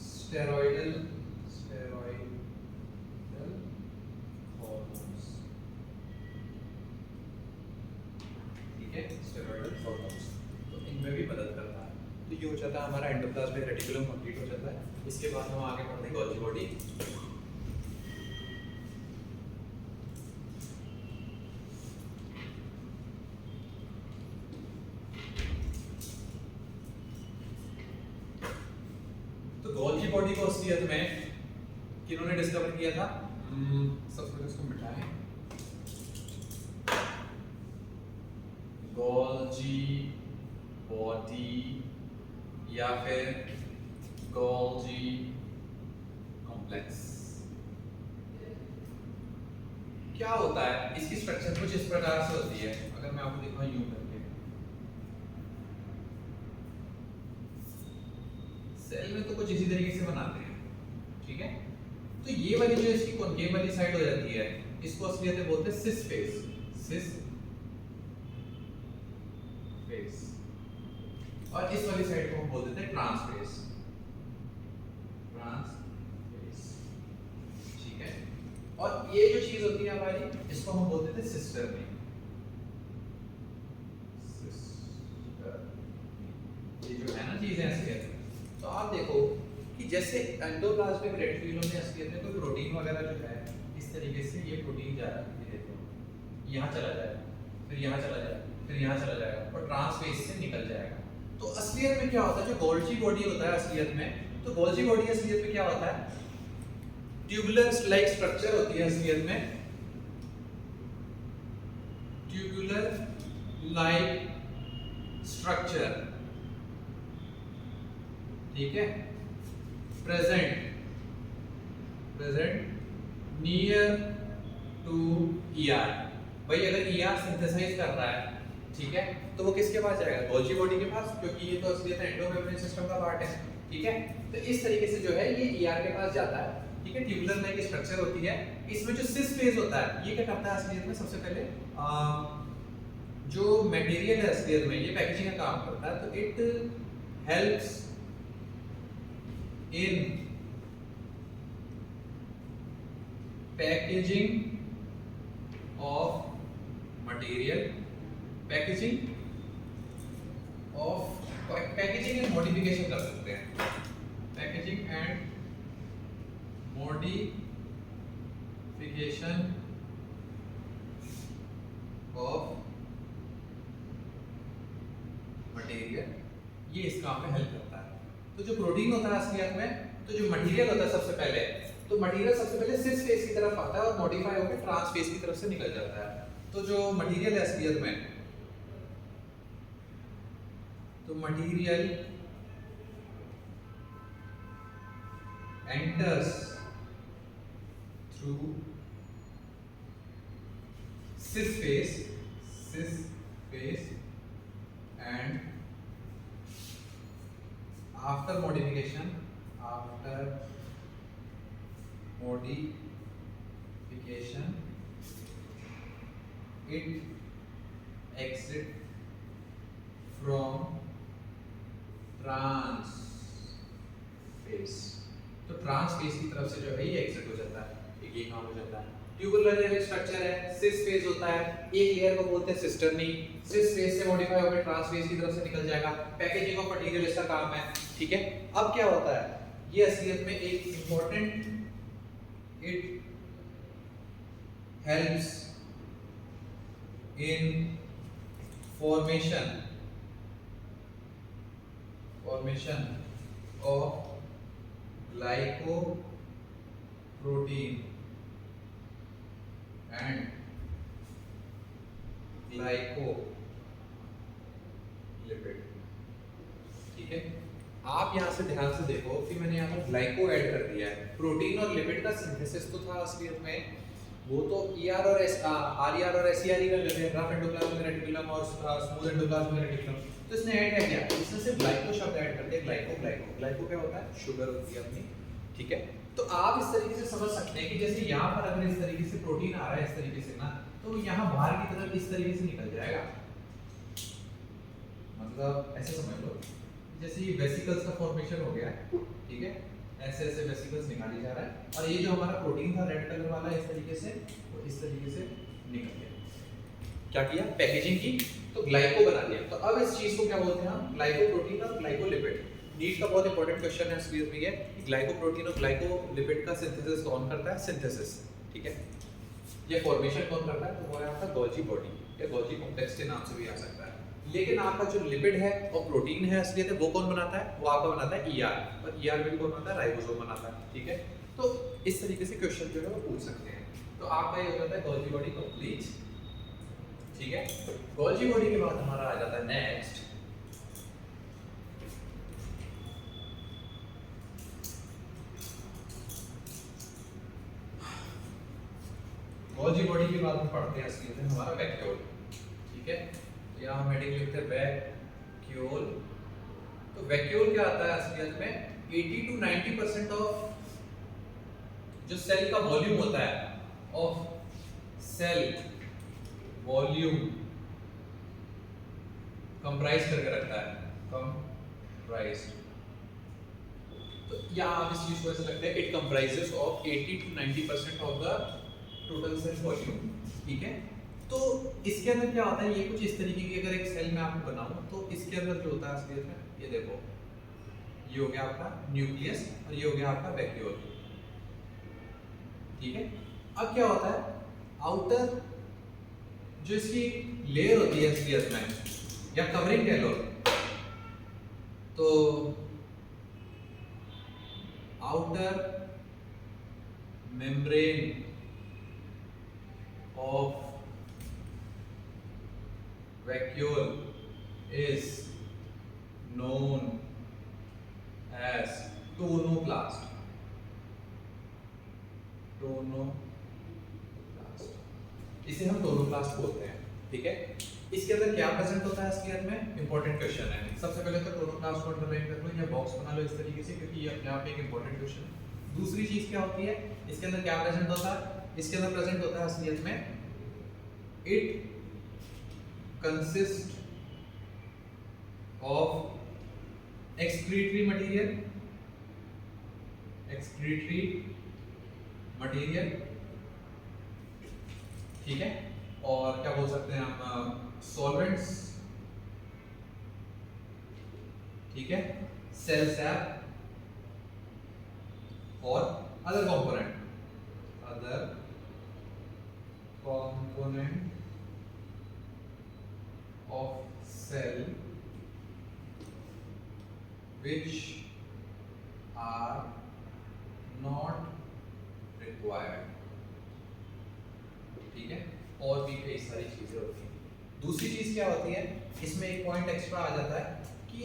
steroidal hormones, ठीक है, steroidal hormones। तो इनमें भी मदद करता है। तो ये हो जाता है हमारा एंडोप्लाज्मिक रेटिकुलम कंप्लीट हो जाता है। इसके बाद हम आगे बढ़ते हैं गोल्गी बॉडी। गोल्गी बॉडी को असलियत में किन्होंने डिस्कवर किया था? सबसे पहले इसको मिटाएं। गोल्गी बॉडी या फिर गोल्गी कॉम्प्लेक्स क्या होता है? इसकी स्ट्रक्चर कुछ इस प्रकार से होती है, अगर मैं आपको दिखाऊं यूं करके। सेल में तो कुछ इसी तरीके से बनाते हैं, ठीक है। तो ये वाली जो इसकी कॉनकेव वाली साइड हो जाती है इसको असलियत में बोलते हैं सिस फेस। और इस वाली साइड को हम बोल देते हैं ट्रांस फेस, ठीक है। और ये जो चीज होती है हमारी इसको हम बोल देते हैं सिस्टर में। ये जो है ना चीजें असलियत में, तो आप देखो कि जैसे एंडोप्लाज्मिक रेटिकुलम में असलियत में कोई प्रोटीन वगैरह जो है इस तरीके से ये प्रोटीन जा रहा है, देखो यहाँ चला जाएगा, फिर यहाँ चला जाएगा, फिर यहाँ चला जाएगा और ट्रांसफेज से निकल जाएगा। तो असलियत में क्या होता है, जो गोल्गी बॉडी होता है असलियत में, तो गोल्गी बॉडी असलियत में क्या होता है, ट्यूबुलर लाइक स्ट्रक्चर होती है असलियत में, ट्यूबुलर लाइक स्ट्रक्चर, ठीक है। Present near to ER। भाई अगर ER सिंथेसाइज कर रहा है, ठीक है, तो वो किसके पास जाएगा? गोल्गी बॉडी के पास, क्योंकि ये तो असलियत एंडोमेम्ब्रेन सिस्टम का पार्ट है, ठीक है। तो इस तरीके से जो है ये ER के पास जाता है, ठीक है। ट्यूबुलर लाइक स्ट्रक्चर होती है। इसमें जो सिस फेज होता है ये क्या करता है असलियत में, सबसे पहले जो मटेरियल है असलियत में ये पैकेजिंग का काम करता है। तो it helps in packaging of material, packaging and modification कर सकते हैं, packaging and modification of material, ये इस काम में हेल्प करता है। तो जो प्रोटीन होता है असलियत में, तो जो मटेरियल होता है सबसे पहले, तो मटेरियल सबसे पहले सिस फेज की तरफ आता है और मॉडिफाई होकर ट्रांस फेज की तरफ से निकल जाता है। तो जो मटेरियल है असलियत में, तो material enters through cis phase and after modification it exit from trans phase। तो ट्रांस फेज की तरफ से जो है ये एग्जिट हो जाता है, एक ये काम हो जाता है। ट्यूबुलर स्ट्रक्चर है, सिस फेज होता है, एक लेयर को बोलते हैं सिस्टर्नी, सिस फेज से मॉडिफाई होकर ट्रांस फेज की तरफ से निकल जाएगा। पैकेजिंग ऑफ मटेरियल इसका काम है, ठीक है। अब क्या होता है, ये असलियत में एक important, it helps in formation of glycoprotein and glycolipid। ठीक है, आप यहां से ध्यान से देखो कि मैंने यहाँ पर ग्लाइको ऐड कर दिया है। प्रोटीन और लिपिड का सिंथेसिस तो था असलियत में, वो तो ER और RER और SER ही कर लेते हैं, रफ एंडोप्लाज्मिक रेटिकुलम और स्मूथ एंडोप्लाज्मिक रेटिकुलम। तो इसने ऐड क्या किया, इसने सिर्फ ग्लाइको शब्द ऐड कर दिया। ग्लाइको क्या होता है, शुगर होती है अपनी। ठीक है, तो आप इस तरीके से समझ सकते हैं कि जैसे यहाँ पर अगर इस तरीके से प्रोटीन आ रहा है इस तरीके से ना, तो यहाँ बाहर की तरफ इस तरीके से निकल जाएगा। मतलब ऐसे समझ लो जैसे ये वेसिकल्स का फॉर्मेशन हो गया। ठीक है, ऐसे ऐसे वेसिकल्स निकाली जा रहा है, और ये जो हमारा प्रोटीन था रेड कलर वाला इस तरीके से, वो इस तरीके से निकल गया। क्या किया, पैकेजिंग की, तो ग्लाइको बना दिया। तो अब इस चीज को क्या बोलते हैं हम, ग्लाइकोप्रोटीन और ग्लाइकोलिपिड। नीट का बहुत इंपॉर्टेंट क्वेश्चन है इसलिए में ये कि ग्लाइकोप्रोटीन और ग्लाइकोलिपिड का सिंथेसिस कौन करता है, सिंथेसिस। ठीक है, ये फॉर्मेशन कौन करता है, तो वो है आपका गोल्जी बॉडी या गोल्जी कॉम्प्लेक्स के नाम से भी आ सकता है। लेकिन आपका जो लिपिड है और प्रोटीन है असलियत में वो कौन बनाता है, वो आपका बनाता है ER, और ER में भी कौन बनाता है, राइबोसोम बनाता है। ठीक है, तो इस तरीके से क्वेश्चन जो है वो पूछ सकते हैं। तो आपका ये हो जाता है गोल्जी बॉडी कंप्लीट। ठीक है, गोल्जी बॉडी के बाद हमारा आ जाता है नेक्स्ट गोल्जी बॉडी के बाद हम पढ़ते हैं असलियत में हमारा वैक्यूल। ठीक है, तो यहाँ हम हेडिंग लिखते हैं वैक्यूल। तो वैक्यूल क्या आता है असलियत में, 80 to 90% ऑफ जो सेल का वॉल्यूम होता है, ऑफ सेल वॉल्यूम कंप्राइज करके रखता है, कंप्राइज्ड। तो यहाँ आप इस चीज को ऐसे लगता है, it comprises of 80 to 90% of the total sale volume. ठीक है, तो इसके अंदर क्या होता है, ये कुछ इस तरीके की अगर एक सेल में आपको बनाऊं तो इसके अंदर जो होता है असलियत में, ये देखो, ये हो गया आपका न्यूक्लियस और ये हो गया आपका वैक्यूल। ठीक है, अब क्या होता है, आउटर जो इसकी लेयर होती है असलियत में, या कवरिंग कह लो, तो outer membrane of vacuole is known as tonoplast। इसे हम टोनोप्लास्ट बोलते हैं। ठीक है, इसके अंदर क्या प्रेजेंट होता है इसके अंदर में, इंपॉर्टेंट क्वेश्चन है। सबसे पहले तो टोनोप्लास्ट को अंडरलाइन कर लो या बॉक्स बना लो इस तरीके से, क्योंकि ये अपने आप में एक इंपॉर्टेंट क्वेश्चन है। दूसरी चीज क्या होती है, इसके अंदर क्या प्रेजेंट होता है, इसके अंदर प्रेजेंट होता है असलियत में, it consist of excretory material. ठीक है, और क्या बोल सकते हैं हम, सॉल्वेंट्स। ठीक है, सेल सैप और other component of cell which are not required। ठीक है, और भी कई सारी चीजें होती हैं। दूसरी चीज क्या होती है, इसमें एक पॉइंट एक्स्ट्रा आ जाता है कि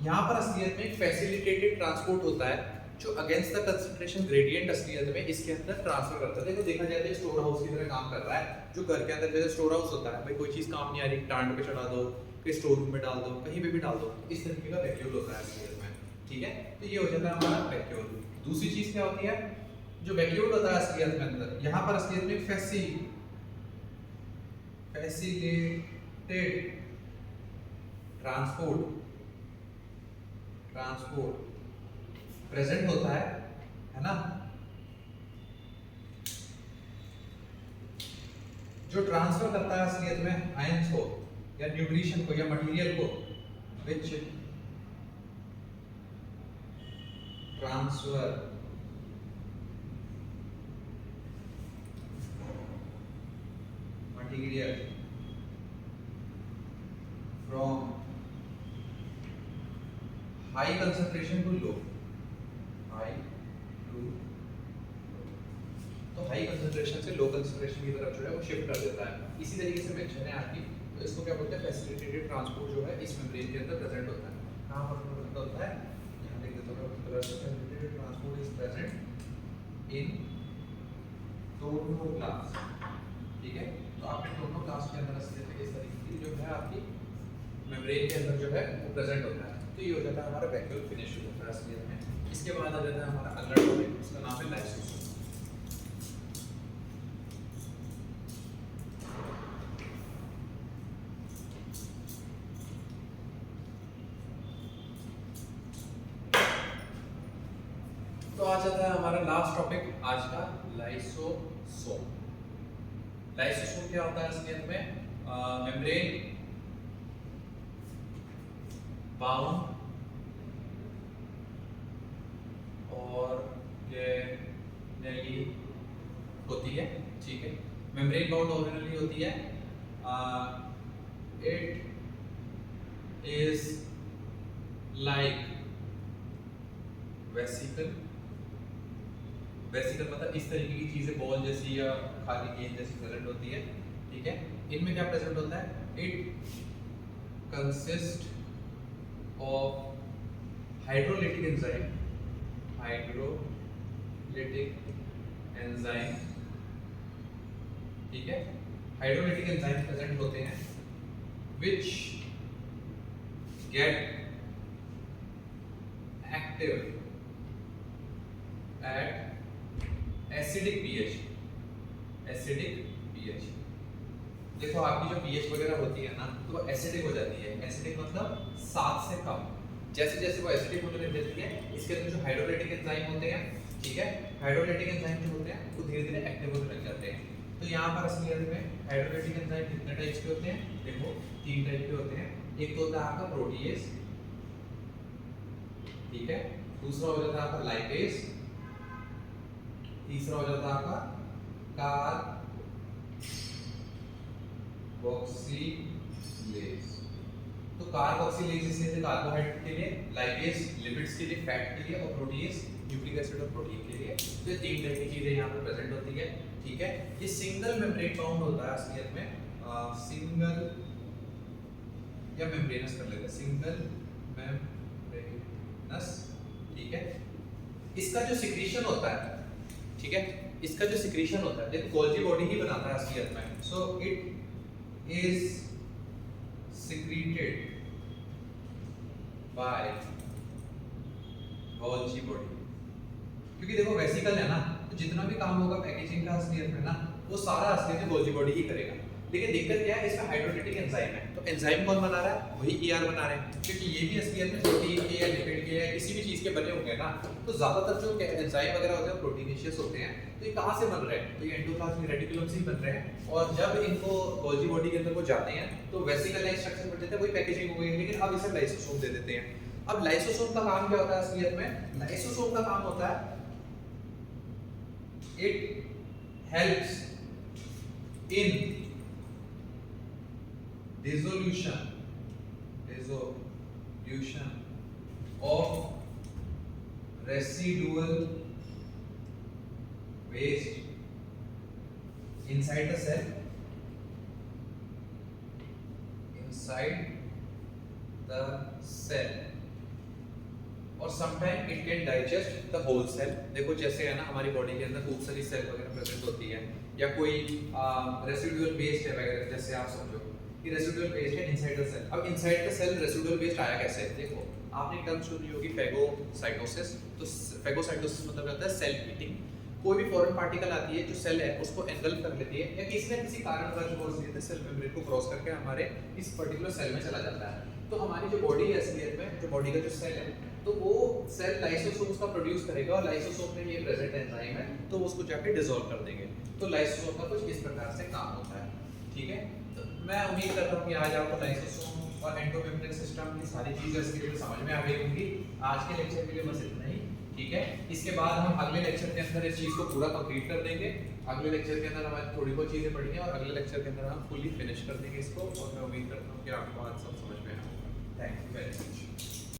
यहाँ पर असलियत में एक फैसिलिटेटेड ट्रांसपोर्ट होता है जो अगेंस्ट द कंसंट्रेशन ग्रेडियंट असलियत में इसके अंदर ट्रांसफर करता है। देखो देखा जाए तो स्टोर हाउस की तरह काम कर रहा है, जो घर के अंदर जैसे स्टोर हाउस होता है, भाई कोई चीज काम नहीं आ रही, टांड पे चढ़ा दो, कहीं स्टोर रूम में डाल दो, कहीं पे भी डाल दो, इस तरीके का वैक्यूल होता है असलियत में। ठीक है, तो ये हो जाता है हमारा वैक्यूल। दूसरी चीज क्या होती है, जो वैक्यूल होता है असलियत में अंदर, यहाँ पर असलियत में फैसिलिटेटेड ट्रांसपोर्ट प्रेजेंट होता है ना, जो ट्रांसफर करता है असलियत में आयंस को या न्यूट्रिशन को या मटेरियल को, which transfer material from high concentration to low, high to, तो हाई कंसंट्रेशन से लो कंसंट्रेशन की तरफ जो है वो शिफ्ट कर देता है। इसी तरीके से मेंशन है आपकी, तो इसको क्या बोलते हैं, फैसिलिटेटेड ट्रांसपोर्ट जो है इस मेम्ब्रेन के अंदर प्रेजेंट होता है। कहां पर प्रेजेंट होता है, यहां लिख देता हूं, facilitated transport is present in दोनों क्लास, ठीक है। तो आपने दोनों क्लास के अंदर इस तरीके की जो है आपकी मेम्ब्रेन के अंदर जो है वो प्रेजेंट होता है। तो ये हो जाता है हमारा वैक्यूल फिनिश होता है असलियत में। इसके बाद आ जाता है हमारा अगला टॉपिक, उसका नाम है लाइसोसोम। तो आ जाता है हमारा लास्ट टॉपिक आज का, लाइसोसोम। लाइसोसोम क्या होता है असलियत में, मेम्ब्रेन बाउंड ऑर्गेनेली होती है, ठीक है। मेम्ब्रेन बाउंड ऑर्गेनेली होती है। It is like vesicle, vesicle मतलब इस तरीके की चीजें बॉल जैसी या खाली गेंद जैसी प्रेजेंट होती है, ठीक है। इनमें क्या प्रेजेंट होता है, it consist of hydrolytic enzyme, hydrolytic enzyme, ठीक है। हाइड्रोलिटिक एंजाइम प्रेजेंट होते हैं which get active at acidic pH, acidic pH. देखो आपकी जो पीएच वगैरह होती है ना, तो वो एसिडिक हो जाती है। एसिडिक मतलब 7 से कम। जैसे जैसे वो एसिडिक होने लग जाती है, इसके अंदर जो हाइड्रोलिटिक एंजाइम होते हैं, ठीक है, हाइड्रोलिटिक एंजाइम जो होते हैं वो धीरे धीरे एक्टिव होने लग जाते हैं। तो यहाँ पर असलियत में हाइड्रोलिटिक एंजाइम कितने टाइप्स के होते हैं, देखो 3 टाइप के होते हैं। एक तो होता है आपका प्रोटीएज, ठीक है, दूसरा हो जाता है आपका लाइपेज, तीसरा हो जाता है आपका कार्बोक्सिलेज। तो कार्बोक्सिलेज इसलिए कार्बोहाइड्रेट के लिए, लाइपेज लिपिड्स के लिए, फैट के लिए, और प्रोटीएज न्यूक्लिक एसिड और प्रोटीन के लिए। तो ये 3 टाइप की चीजें यहाँ पर प्रेजेंट होती है, ठीक है। ये सिंगल मेम्ब्रेन बाउंड होता है असलियत में, सिंगल या मेम्ब्रेनस कर लेते हैं, सिंगल मेम्ब्रेनस, ठीक है। इसका जो सिक्रीशन होता है, ठीक है, इसका जो सिक्रीशन होता है, देखो गोल्जी बॉडी ही बनाता है असलियत में। So it is secreted by Golgi body, क्योंकि देखो वेसिकल है ना, तो जितना भी काम होगा पैकेजिंग का असलियत में ना, वो सारा असलियत में गोल्जी बॉडी ही करेगा। लेकिन दिक्कत क्या है, इसका हाइड्रोलिटिक एंजाइम है। तो एंजाइम कौन बना रहा है, वही ईआर बना रहे हैं, क्योंकि ये भी असलियत में प्रोटीन के या लिपिड के या किसी भी चीज के बने होंगे ना। तो ज्यादातर जो एंजाइम वगैरह होते हैं प्रोटीनेशियस होते हैं। तो ये कहां से बन रहे हैं, तो ये एंडोप्लाज्मिक रेटिकुलम से ही बन रहे हैं। और जब इनको गोल्जी बॉडी के अंदर वो जाते हैं तो वेसिकल लाइक स्ट्रक्चर बन जाता है, वही पैकेजिंग हो गई। लेकिन अब इसे लाइसोसोम दे देते हैं। अब लाइसोसोम का काम क्या होता है असलियत में, लाइसोसोम का काम होता है it helps in dissolution of residual waste inside the cell, और sometime it can digest the whole cell. देखो जैसे है ना हमारी बॉडी के अंदर खूब सारी सेल वगैरह प्रेजेंट होती है, या कोई रेसिडुअल वेस्ट है वगैरह, जैसे आप समझो कि रेसिडुअल वेस्ट है इनसाइड द सेल। अब inside the cell residual waste आया कैसे, देखो आपने टर्म सुनी होगी फैगोसाइटोसिस। तो फैगोसाइटोसिस मतलब होता है सेल ईटिंग। कोई भी फॉरेन पार्टिकल आती है जो सेल है उसको एंगल्फ कर लेती है, या किसी न किसी कारणवश सेल मेम्ब्रेन को क्रॉस करके हमारे इस पर्टिकुलर सेल में चला जाता है। तो हमारी जो बॉडी है असलियत में, जो बॉडी का जो सेल है, तो वो सेल लाइसोसोम्स का प्रोड्यूस करेगा, और लाइसोसोम में ये प्रेजेंट एंजाइम है, तो वो उसको जाके डिसॉल्व कर देंगे। तो लाइसोसोम का कुछ इस प्रकार से काम होता है, ठीक है। तो मैं उम्मीद करता हूँ कि आज आपको लाइसोसोम और एंडोमेम्ब्रेन सिस्टम की सारी चीजें इसके लिए समझ में आ गई होंगी। आज के लेक्चर के लिए बस इतना ही, ठीक है। इसके बाद हम अगले लेक्चर के अंदर इस चीज को पूरा कंप्लीट कर देंगे। अगले लेक्चर के अंदर हमारी थोड़ी बहुत चीजें पढ़ी हैं, और अगले लेक्चर के अंदर हम फुली फिनिश कर देंगे इसको। और मैं उम्मीद करता हूँ कि आपको आज सब समझ में आएगा। Thank you very much.